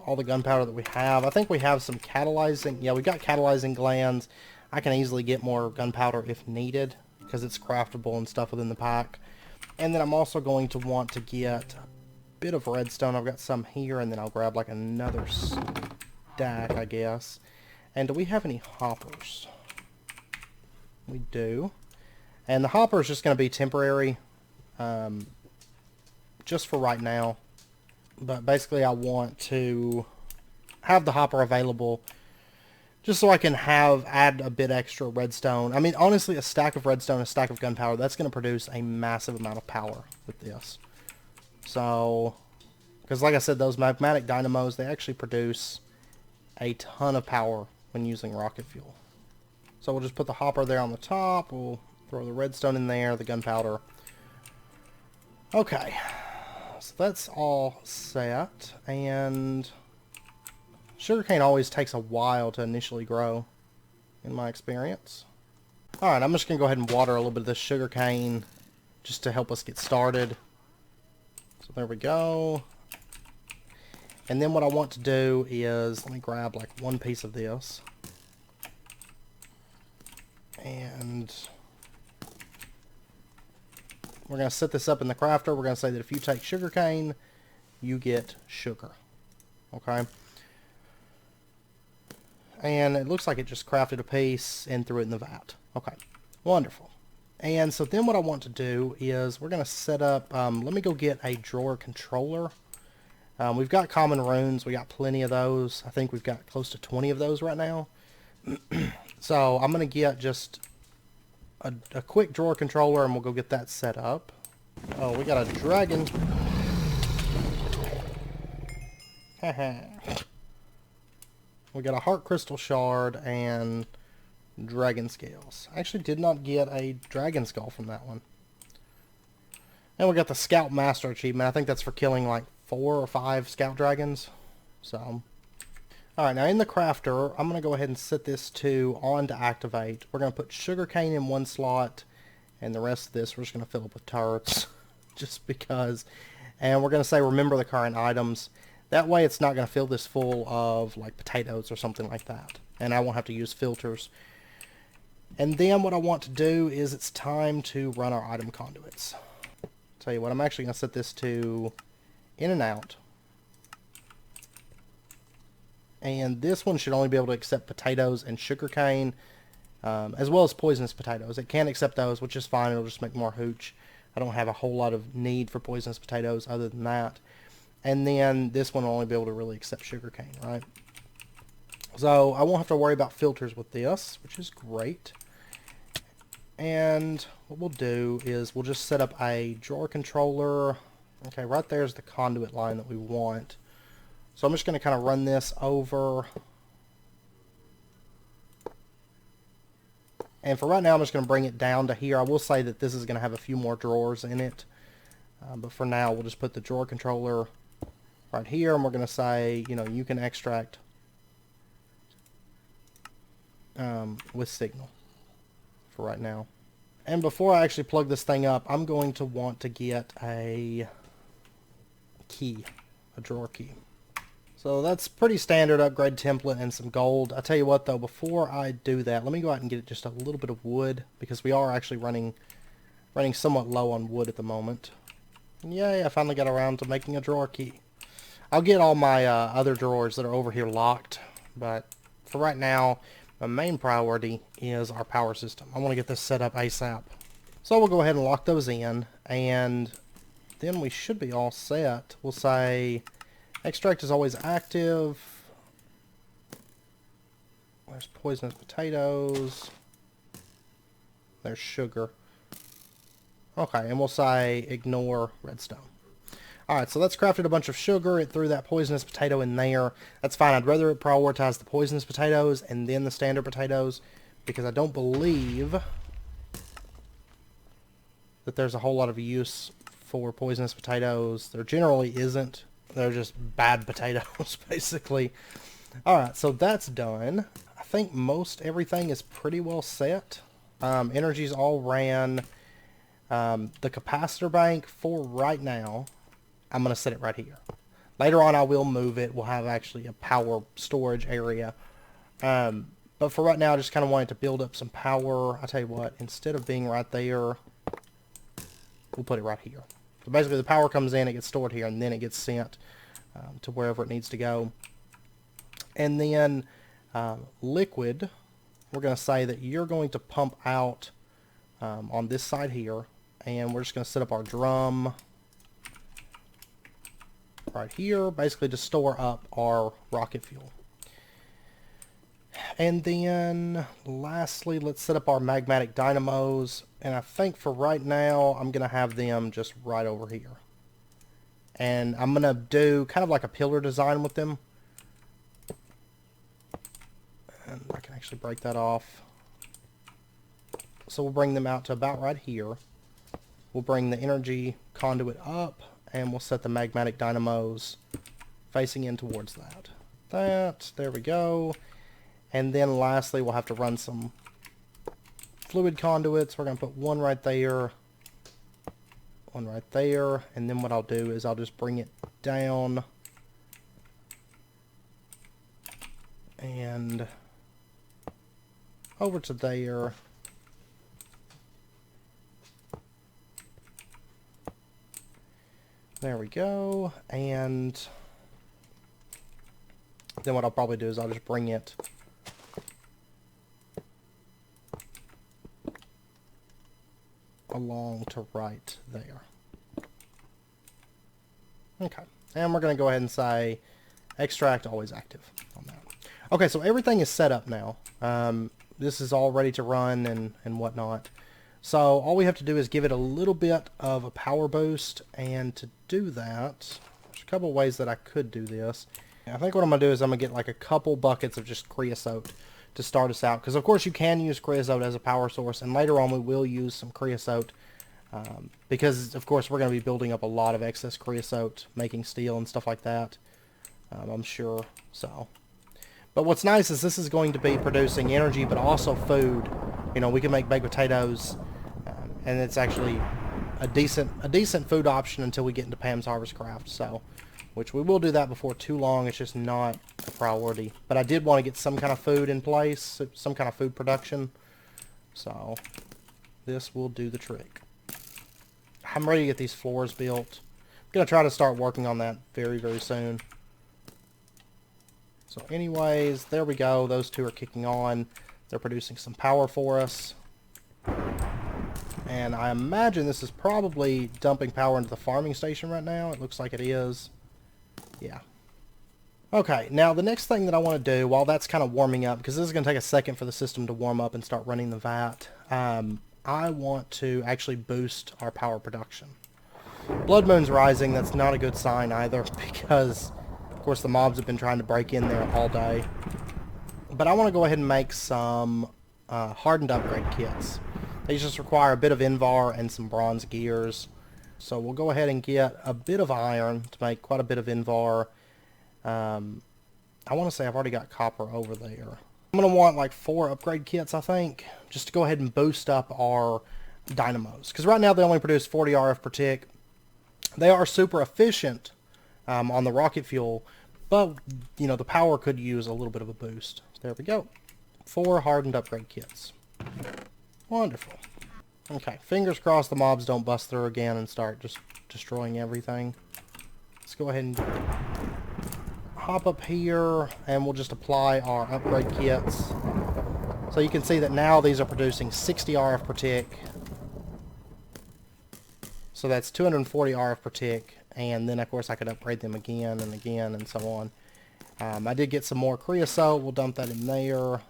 all the gunpowder that we have. I think we have some catalyzing, yeah, we got catalyzing glands. I can easily get more gunpowder if needed, because it's craftable and stuff within the pack. And then I'm also going to want to get a bit of redstone. I've got some here, and then I'll grab like another stack, I guess. And do we have any hoppers? We do. And the hopper is just going to be temporary, just for right now. But basically I want to have the hopper available just so I can add a bit extra redstone. I mean, honestly, a stack of redstone, a stack of gunpowder, that's going to produce a massive amount of power with this. So, because like I said, those Magmatic Dynamos, they actually produce a ton of power when using rocket fuel. So we'll just put the hopper there on the top. We'll throw the redstone in there, the gunpowder. Okay, so that's all set, and sugarcane always takes a while to initially grow, in my experience. Alright, I'm just going to go ahead and water a little bit of this sugarcane just to help us get started. So there we go. And then what I want to do is, let me grab like one piece of this. And we're going to set this up in the crafter. We're going to say that if you take sugarcane, you get sugar. Okay. And it looks like it just crafted a piece and threw it in the vat. Okay. Wonderful. And so then what I want to do is we're going to set up, let me go get a drawer controller. We've got common runes. We got plenty of those. I think we've got close to 20 of those right now. So I'm going to get just a quick drawer controller and we'll go get that set up. Oh, we got a dragon. We got a heart crystal shard and dragon scales. I actually did not get a dragon skull from that one. And we got the Scout Master achievement. I think that's for killing like 4 or 5 scout dragons. So, alright, now in the crafter, I'm going to go ahead and set this to on to activate. We're going to put sugarcane in one slot, and the rest of this we're just going to fill up with turrets, just because. And we're going to say remember the current items. That way it's not going to fill this full of like potatoes or something like that. And I won't have to use filters. And then what I want to do is it's time to run our item conduits. Tell you what, I'm actually going to set this to in and out. And this one should only be able to accept potatoes and sugarcane, as well as poisonous potatoes. It can accept those, which is fine. It'll just make more hooch. I don't have a whole lot of need for poisonous potatoes other than that. And then this one will only be able to really accept sugarcane, right? So I won't have to worry about filters with this, which is great. And what we'll do is we'll just set up a drawer controller. Okay, right there's the conduit line that we want. So I'm just going to kind of run this over. And for right now, I'm just going to bring it down to here. I will say that this is going to have a few more drawers in it. But for now, we'll just put the drawer controller right here. And we're going to say, you know, you can extract with signal for right now. And before I actually plug this thing up, I'm going to want to get a key, a drawer key. So that's pretty standard upgrade template and some gold. I tell you what though, before I do that, let me go out and get just a little bit of wood, because we are actually running somewhat low on wood at the moment. And yay, I finally got around to making a drawer key. I'll get all my other drawers that are over here locked, but for right now, my main priority is our power system. I want to get this set up ASAP. So we'll go ahead and lock those in, and then we should be all set. We'll say extract is always active. There's poisonous potatoes. There's sugar. Okay, and we'll say ignore redstone. Alright, so that's crafted a bunch of sugar. It threw that poisonous potato in there. That's fine. I'd rather it prioritize the poisonous potatoes and then the standard potatoes, because I don't believe that there's a whole lot of use for poisonous potatoes. There generally isn't. They're just bad potatoes, basically. Alright, so that's done. I think most everything is pretty well set. Energy's all ran. The capacitor bank for right now, I'm going to set it right here. Later on I will move it. We'll have actually a power storage area. But for right now I just kind of wanted to build up some power. I tell you what, instead of being right there, we'll put it right here. So basically the power comes in, it gets stored here, and then it gets sent to wherever it needs to go. And then liquid, we're going to say that you're going to pump out on this side here, and we're just going to set up our drum right here, basically to store up our rocket fuel. And then lastly, let's set up our magmatic dynamos, and I think for right now I'm gonna have them just right over here, and I'm gonna do kind of like a pillar design with them. And actually break that off. So we'll bring them out to about right here. We'll bring the energy conduit up, and we'll set the magmatic dynamos facing in towards that. There we go. And then lastly, we'll have to run some fluid conduits. We're going to put one right there, one right there, and then what I'll do is I'll just bring it down and over to there. There we go. And then what I'll probably do is I'll just bring it along to right there. Okay. And we're going to go ahead and say extract always active on that. Okay, so everything is set up now. This is all ready to run and whatnot. So all we have to do is give it a little bit of a power boost, and to do that, there's a couple ways that I could do this. I think what I'm going to do is I'm going to get like a couple buckets of just creosote to start us out, because of course you can use creosote as a power source, and later on we will use some creosote because of course we're going to be building up a lot of excess creosote, making steel and stuff like that, I'm sure. So, but what's nice is this is going to be producing energy but also food. You know, we can make baked potatoes, and it's actually a decent food option until we get into Pam's Harvest Craft. So, which we will do that before too long. It's just not a priority. But I did want to get some kind of food in place, some kind of food production. So this will do the trick. I'm ready to get these floors built. I'm going to try to start working on that very, very soon. So anyways, there we go. Those two are kicking on. They're producing some power for us. And I imagine this is probably dumping power into the farming station right now. It looks like it is. Yeah. Okay, now the next thing that I want to do while that's kind of warming up, because this is going to take a second for the system to warm up and start running the vat, I want to actually boost our power production. Blood Moon's rising. That's not a good sign either, because of course the mobs have been trying to break in there all day. But I want to go ahead and make some hardened upgrade kits. These just require a bit of Invar and some bronze gears. So we'll go ahead and get a bit of iron to make quite a bit of Invar. I want to say I've already got copper over there. I'm going to want like 4 upgrade kits, I think, just to go ahead and boost up our dynamos. Because right now they only produce 40 RF per tick. They are super efficient on the rocket fuel, but you know, the power could use a little bit of a boost. There we go. 4 hardened upgrade kits. Wonderful. Okay, fingers crossed the mobs don't bust through again and start just destroying everything. Let's go ahead and hop up here, and we'll just apply our upgrade kits. So you can see that now these are producing 60 RF per tick. So that's 240 RF per tick, and then of course I could upgrade them again and again and so on. I did get some more creosote. We'll dump that in there.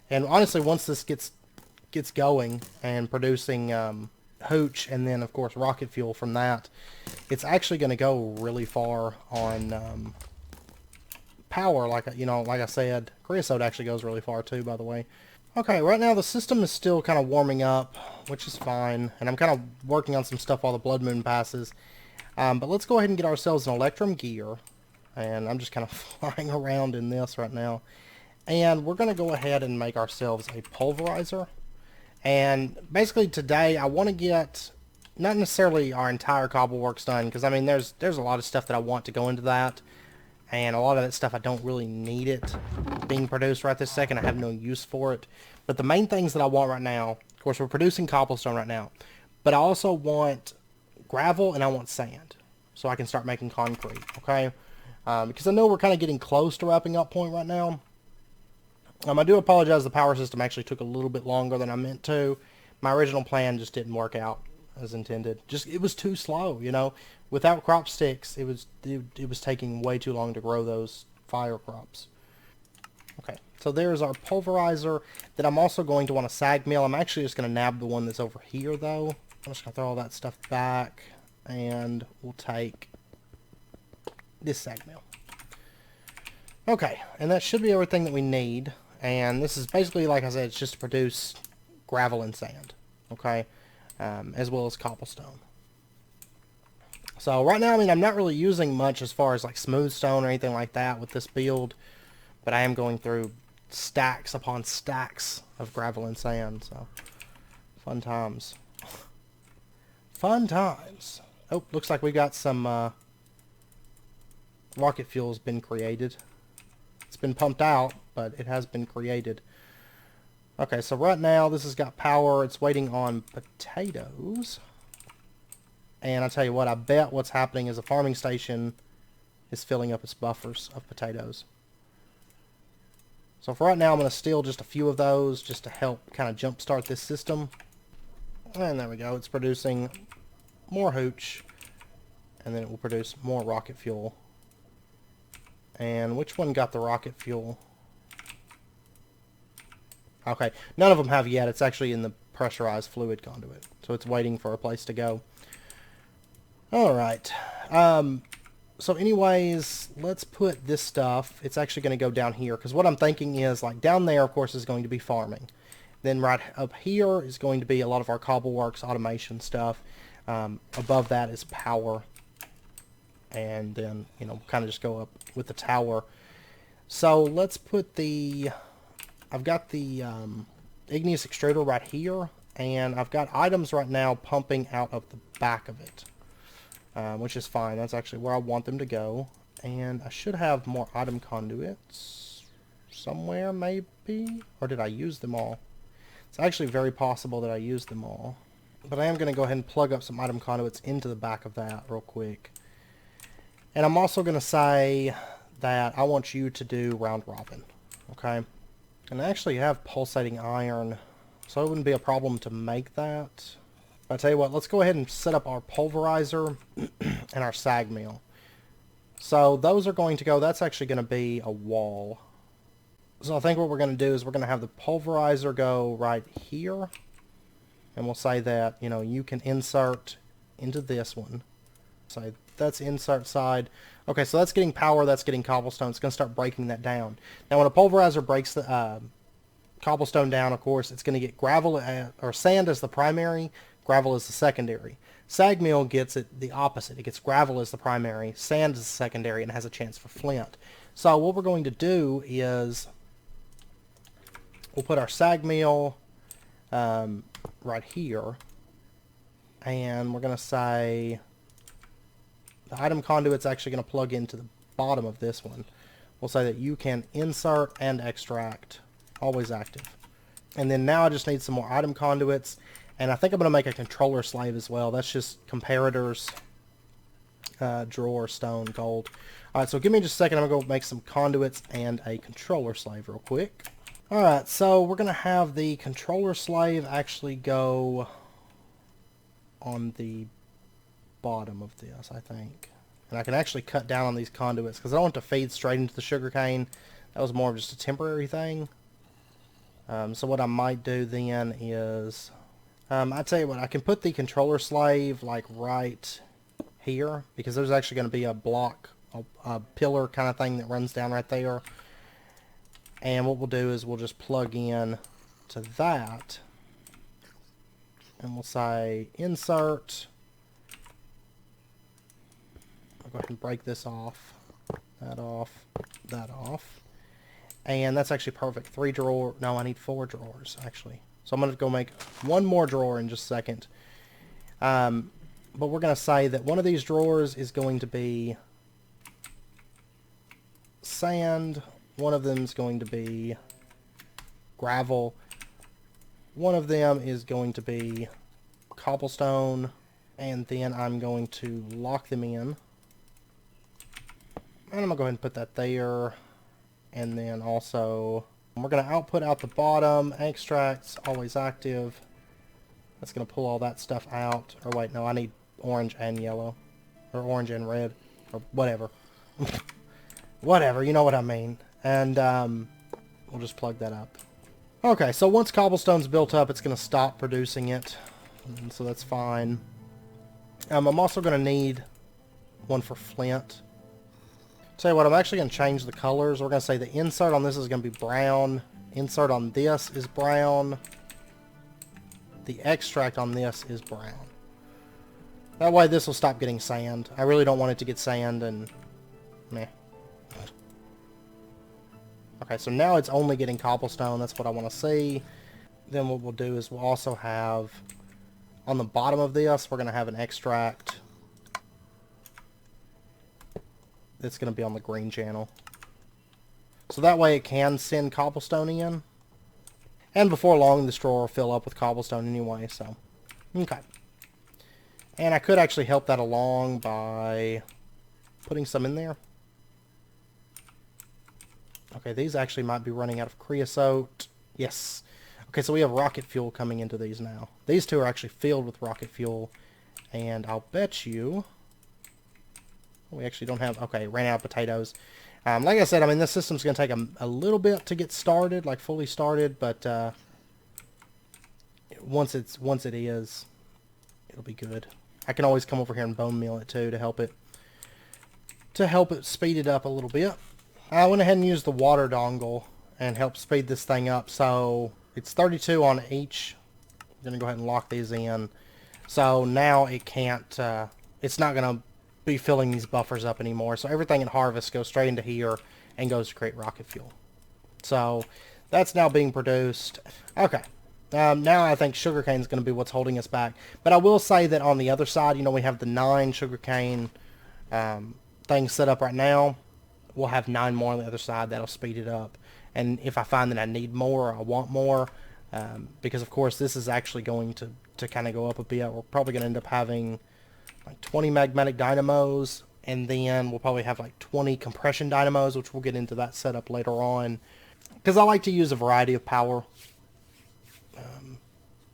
And honestly, once this gets going and producing hooch and then of course rocket fuel from that, it's actually going to go really far on power. Like I said, creosote actually goes really far too, by the way. Okay, right now the system is still kind of warming up, which is fine, and I'm kind of working on some stuff while the blood moon passes. But let's go ahead and get ourselves an electrum gear, and I'm just kind of flying around in this right now. And we're going to go ahead and make ourselves a pulverizer. And basically today I want to get, not necessarily our entire cobbleworks done, because I mean there's a lot of stuff that I want to go into that, and a lot of that stuff I don't really need it being produced right this second. I have no use for it. But the main things that I want right now, of course we're producing cobblestone right now, but I also want gravel and I want sand, so I can start making concrete, okay? Because I know we're kind of getting close to wrapping up point right now. I do apologize, the power system actually took a little bit longer than I meant to. My original plan just didn't work out as intended. It was too slow, you know. Without crop sticks, it was taking way too long to grow those fire crops. Okay, so there's our pulverizer. Then I'm also going to want a sag mill. I'm actually just going to nab the one that's over here, though. I'm just going to throw all that stuff back, and we'll take this sag mill. Okay, and that should be everything that we need. And this is basically, like I said, it's just to produce gravel and sand. Okay, as well as cobblestone. So right now, I mean, I'm not really using much as far as like smooth stone or anything like that with this build. But I am going through stacks upon stacks of gravel and sand. So, fun times. Fun times. Oh, looks like we got some rocket fuel has been created. It's been pumped out, but it has been created. Okay, so right now this has got power. It's waiting on potatoes. And I tell you what, I bet what's happening is a farming station is filling up its buffers of potatoes. So for right now, I'm going to steal just a few of those just to help kind of jumpstart this system. And there we go. It's producing more hooch. And then it will produce more rocket fuel. And which one got the rocket fuel? Okay, none of them have yet. It's actually in the pressurized fluid conduit. So it's waiting for a place to go. Alright. So anyways, let's put this stuff. It's actually going to go down here. Because what I'm thinking is, like, down there, of course, is going to be farming. Then right up here is going to be a lot of our cobbleworks automation stuff. Above that is power. And then, you know, kind of just go up with the tower. So let's put the... I've got the igneous extruder right here. And I've got items right now pumping out of the back of it. Which is fine. That's actually where I want them to go. And I should have more item conduits somewhere, maybe? Or did I use them all? It's actually very possible that I used them all. But I am going to go ahead and plug up some item conduits into the back of that real quick. And I'm also going to say that I want you to do round robin. Okay? And I actually have pulsating iron, so it wouldn't be a problem to make that. But I tell you what, let's go ahead and set up our pulverizer and our sag mill. So those are going to go, that's actually going to be a wall. So I think what we're going to do is we're going to have the pulverizer go right here. And we'll say that, you know, you can insert into this one. So that's insert side. Okay, so that's getting power, that's getting cobblestone. It's going to start breaking that down. Now when a pulverizer breaks the cobblestone down, of course, it's going to get gravel or sand as the primary, gravel is the secondary. Sag mill gets it the opposite. It gets gravel as the primary, sand as the secondary, and has a chance for flint. So what we're going to do is we'll put our sag mill right here, and we're going to say the item conduit's actually going to plug into the bottom of this one. We'll say that you can insert and extract, always active. And then now I just need some more item conduits, and I think I'm going to make a controller slave as well. That's just comparators, drawer, stone, gold. Alright, so give me just a second. I'm going to go make some conduits and a controller slave real quick. Alright, so we're going to have the controller slave actually go on the bottom of this, I think. And I can actually cut down on these conduits because I don't want to feed straight into the sugarcane. That was more of just a temporary thing. So what I might do then is, I tell you what, I can put the controller slave like right here because there's actually going to be a block, a pillar kind of thing that runs down right there. And what we'll do is we'll just plug in to that, and we'll say insert. I'll go ahead and break this off, that off, that off. And that's actually perfect. 3 drawer. No, I need 4 drawers, actually. So I'm going to go make one more drawer in just a second. But we're going to say that one of these drawers is going to be sand. One of them is going to be gravel. One of them is going to be cobblestone. And then I'm going to lock them in. And I'm going to go ahead and put that there. And then also, we're going to output out the bottom. Extracts, always active. That's going to pull all that stuff out. Or wait, no, I need orange and yellow. Or orange and red. Or whatever. Whatever, you know what I mean. And we'll just plug that up. Okay, so once cobblestone's built up, it's going to stop producing it. And so that's fine. I'm also going to need one for flint. Tell you what, I'm actually going to change the colors. We're going to say the insert on this is going to be brown. Insert on this is brown. The extract on this is brown. That way this will stop getting sand. I really don't want it to get sand and meh. Okay, so now it's only getting cobblestone. That's what I want to see. Then what we'll do is we'll also have on the bottom of this, we're going to have an extract. It's going to be on the green channel. So that way it can send cobblestone in. And before long, this drawer will fill up with cobblestone anyway, so. Okay. And I could actually help that along by putting some in there. Okay, these actually might be running out of creosote. Yes. Okay, so we have rocket fuel coming into these now. These two are actually filled with rocket fuel. And I'll bet you... We actually don't have... Okay, ran out of potatoes. Like I said, I mean, this system's going to take a little bit to get started, like fully started, but once it is, it'll be good. I can always come over here and bone meal it too to help it speed it up a little bit. I went ahead and used the water dongle and helped speed this thing up. So it's 32 on each. I'm going to go ahead and lock these in. So now it can't, it's not going to be filling these buffers up anymore. So everything in harvest goes straight into here and goes to create rocket fuel. So that's now being produced. Okay. Now I think sugarcane is going to be what's holding us back. But I will say that on the other side, you know, we have the 9 sugarcane things set up right now. We'll have 9 more on the other side. That'll speed it up. And if I find that I need more or I want more, because of course this is actually going to kind of go up a bit. We're probably going to end up having like 20 magmatic dynamos, and then we'll probably have like 20 compression dynamos, which we'll get into that setup later on. Because I like to use a variety of power.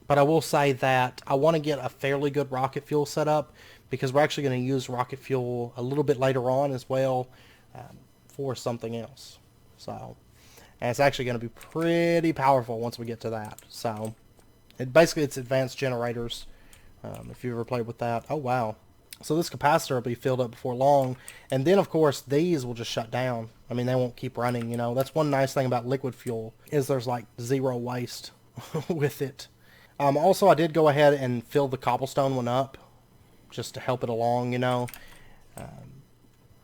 But I will say that I want to get a fairly good rocket fuel setup, because we're actually going to use rocket fuel a little bit later on as well for something else. So, and it's actually going to be pretty powerful once we get to that. So, basically it's advanced generators. If you ever played with that. Oh, wow. So this capacitor will be filled up before long. And then, of course, these will just shut down. I mean, they won't keep running, you know. That's one nice thing about liquid fuel, is there's like 0 waste with it. Also, I did go ahead and fill the cobblestone one up just to help it along, you know.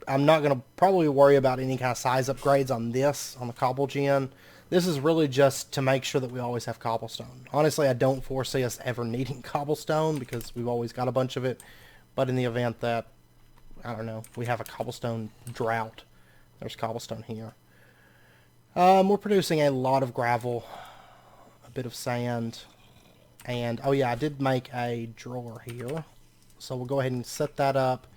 I'm not going to probably worry about any kind of size upgrades on this, on the cobble gen. This is really just to make sure that we always have cobblestone. Honestly, I don't foresee us ever needing cobblestone because we've always got a bunch of it. But in the event that, I don't know, we have a cobblestone drought, there's cobblestone here. We're producing a lot of gravel, a bit of sand, and, oh yeah, I did make a drawer here. So we'll go ahead and set that up,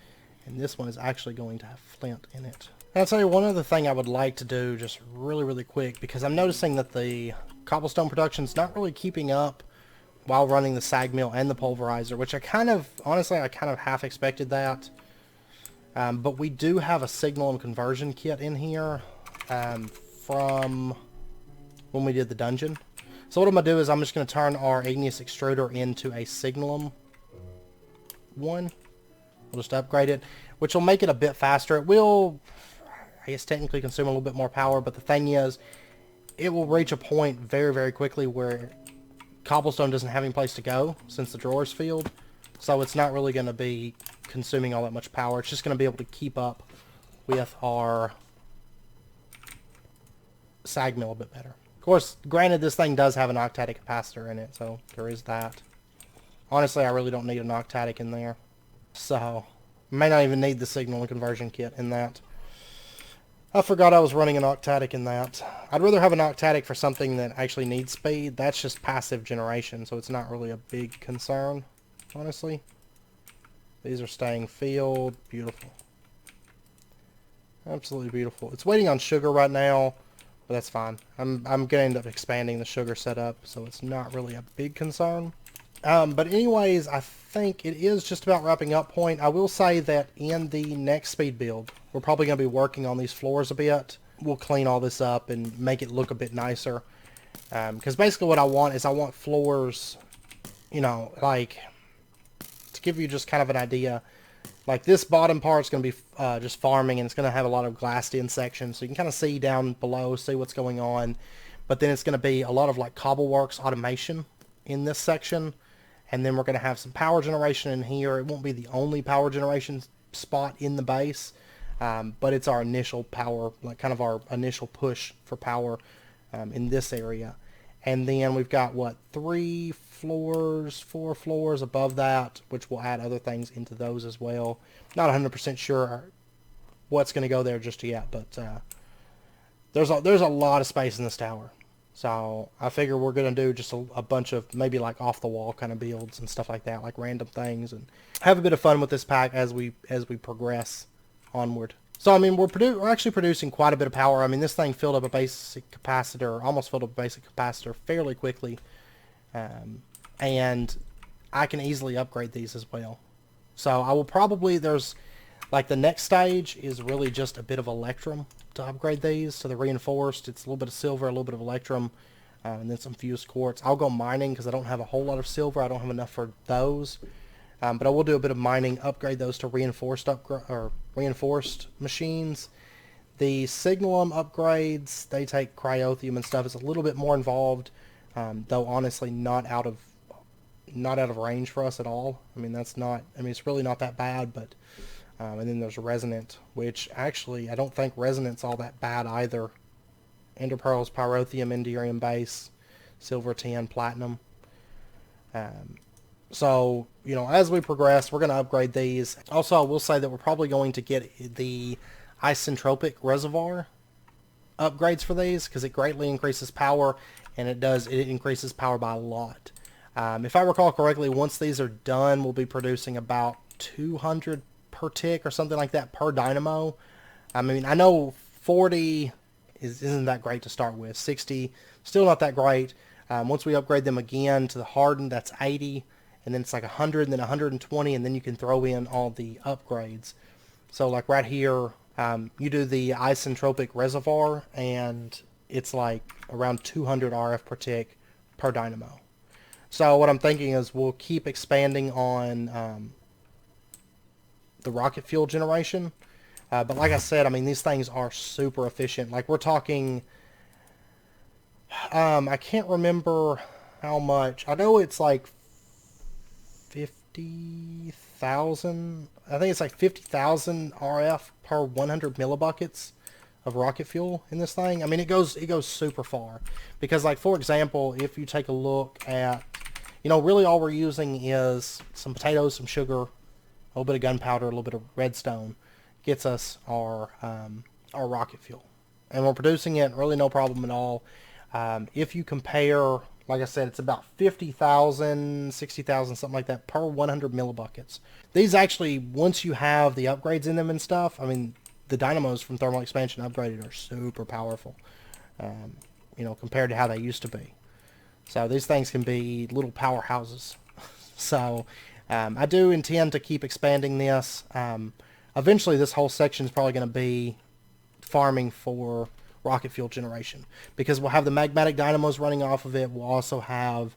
and this one is actually going to have flint in it. And I'll tell you one other thing I would like to do just really quick, because I'm noticing that the cobblestone production's not really keeping up while running the sag mill and the pulverizer, which I kind of, honestly, I kind of half expected that. But we do have a signal and conversion kit in here from when we did the dungeon. So what I'm going to do is I'm just going to turn our igneous extruder into a signalum one. We'll just upgrade it, which will make it a bit faster. It will, I guess, technically consume a little bit more power, but the thing is, it will reach a point very quickly where cobblestone doesn't have any place to go since the drawer's filled. So it's not really going to be consuming all that much power. It's just going to be able to keep up with our sag mill a bit better. Of course, granted, this thing does have an octadic capacitor in it, so there is that. Honestly, I really don't need an octadic in there. So, may not even need the signal and conversion kit in that. I forgot I was running an octadic in that. I'd rather have an octadic for something that actually needs speed. That's just passive generation, so it's not really a big concern, honestly. These are staying filled. Beautiful. Absolutely beautiful. It's waiting on sugar right now, but that's fine. I'm going to end up expanding the sugar setup, so it's not really a big concern. But anyways, I think it is just about wrapping up point. I will say that in the next speed build, we're probably going to be working on these floors a bit. We'll clean all this up and make it look a bit nicer. Because basically what I want is I want floors, you know, like, to give you just kind of an idea, Like this bottom part's going to be just farming, and it's going to have a lot of glassed-in sections, so you can kind of see down below, see what's going on. But then it's going to be a lot of like cobbleworks automation in this section, and then we're going to have some power generation in here. It won't be the only power generation spot in the base, but it's our initial power, like kind of our initial push for power in this area. And then we've got, what, 4 floors above that, which will add other things into those as well. Not 100% sure what's going to go there just yet, but there's a lot of space in this tower. So I figure we're going to do just a bunch of maybe like off-the-wall kind of builds and stuff like that, like random things, and have a bit of fun with this pack as we progress onward. So, I mean, we're actually producing quite a bit of power. I mean, this thing filled up a basic capacitor, almost filled up a basic capacitor fairly quickly. And I can easily upgrade these as well. So I will probably, like the next stage is really just a bit of electrum to upgrade these. So they're reinforced. It's a little bit of silver, a little bit of electrum, and then some fused quartz. I'll go mining because I don't have a whole lot of silver. I don't have enough for those. But I will do a bit of mining, upgrade those to reinforced machines. The signalum upgrades, they take cryothium and stuff. It's a little bit more involved, though honestly not out of range for us at all. I mean, it's really not that bad. But and then there's resonant, which actually I don't think resonant's all that bad either. Ender pearls, pyrotheum, enderium base, silver, tin, platinum. So, you know, as we progress, we're going to upgrade these. Also, I will say that we're probably going to get the isentropic reservoir upgrades for these, because it greatly increases power, and it increases power by a lot. If I recall correctly, once these are done, we'll be producing about 200 per tick or something like that per dynamo. I mean, I know 40 isn't that great to start with. 60, still not that great. Once we upgrade them again to the hardened, that's 80. And then it's like 100, and then 120, and then you can throw in all the upgrades. So like right here, you do the isentropic reservoir, and it's like around 200 RF per tick per dynamo. So what I'm thinking is we'll keep expanding on the rocket fuel generation. But like I said, I mean, these things are super efficient. Like we're talking, I can't remember how much. I know it's like 50,000. I think it's like 50,000 RF per 100 millibuckets of rocket fuel in this thing. I mean, it goes super far, because like, for example, if you take a look at, you know, really all we're using is some potatoes, some sugar, a little bit of gunpowder, a little bit of redstone, gets us our rocket fuel, and we're producing it really no problem at all. If you compare, like I said, it's about 50,000, 60,000, something like that per 100 millibuckets. These actually, once you have the upgrades in them and stuff, I mean, the dynamos from thermal expansion upgraded are super powerful, you know, compared to how they used to be. So these things can be little powerhouses. So I do intend to keep expanding this. Eventually this whole section is probably going to be farming for rocket fuel generation, because we'll have the magmatic dynamos running off of it. We'll also have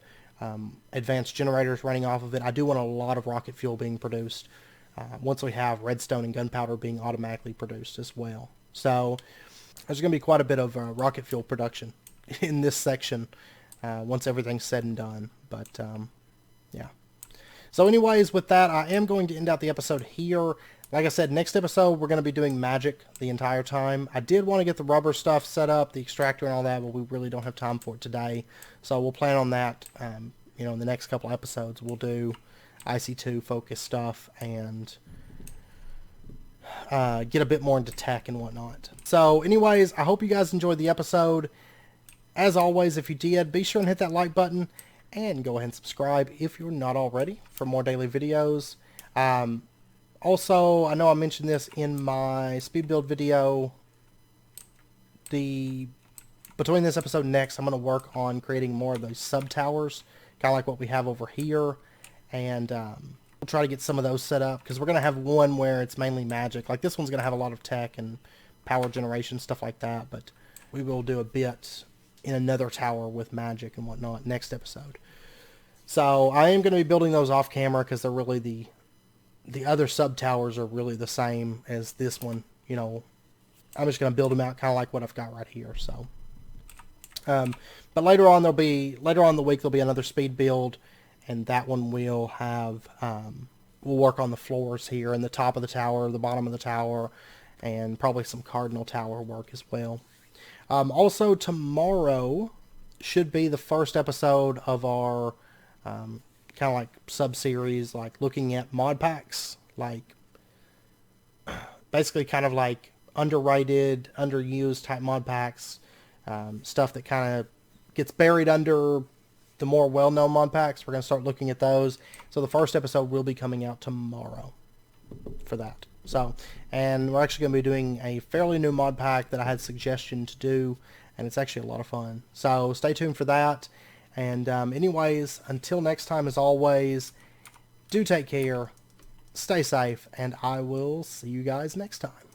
advanced generators running off of it. I do want a lot of rocket fuel being produced once we have redstone and gunpowder being automatically produced as well. So there's going to be quite a bit of rocket fuel production in this section once everything's said and done. But yeah. So anyways, with that, I am going to end out the episode here. Like I said, next episode, we're going to be doing magic the entire time. I did want to get the rubber stuff set up, the extractor and all that, but we really don't have time for it today. So we'll plan on that, you know, in the next couple episodes. We'll do IC2 focus stuff and get a bit more into tech and whatnot. So anyways, I hope you guys enjoyed the episode. As always, if you did, be sure and hit that like button and go ahead and subscribe if you're not already for more daily videos. Also, I know I mentioned this in my speed build video. Between this episode and next, I'm going to work on creating more of those sub towers, kind of like what we have over here, and we'll try to get some of those set up, because we're going to have one where it's mainly magic. Like this one's going to have a lot of tech and power generation, stuff like that, but we will do a bit in another tower with magic and whatnot next episode. So I am going to be building those off camera, because they're really the the other sub towers are really the same as this one. You know, I'm just going to build them out kind of like what I've got right here. So, but later on in the week there'll be another speed build, and that one will have we'll work on the floors here and the top of the tower, the bottom of the tower, and probably some cardinal tower work as well. Also tomorrow should be the first episode of our kind of like sub-series, like looking at mod packs, like basically kind of like underrated, underused type mod packs, stuff that kind of gets buried under the more well-known mod packs. We're going to start looking at those. So the first episode will be coming out tomorrow for that. So, and we're actually going to be doing a fairly new mod pack that I had suggestion to do, and it's actually a lot of fun. So stay tuned for that. And anyways, until next time, as always, do take care, stay safe, and I will see you guys next time.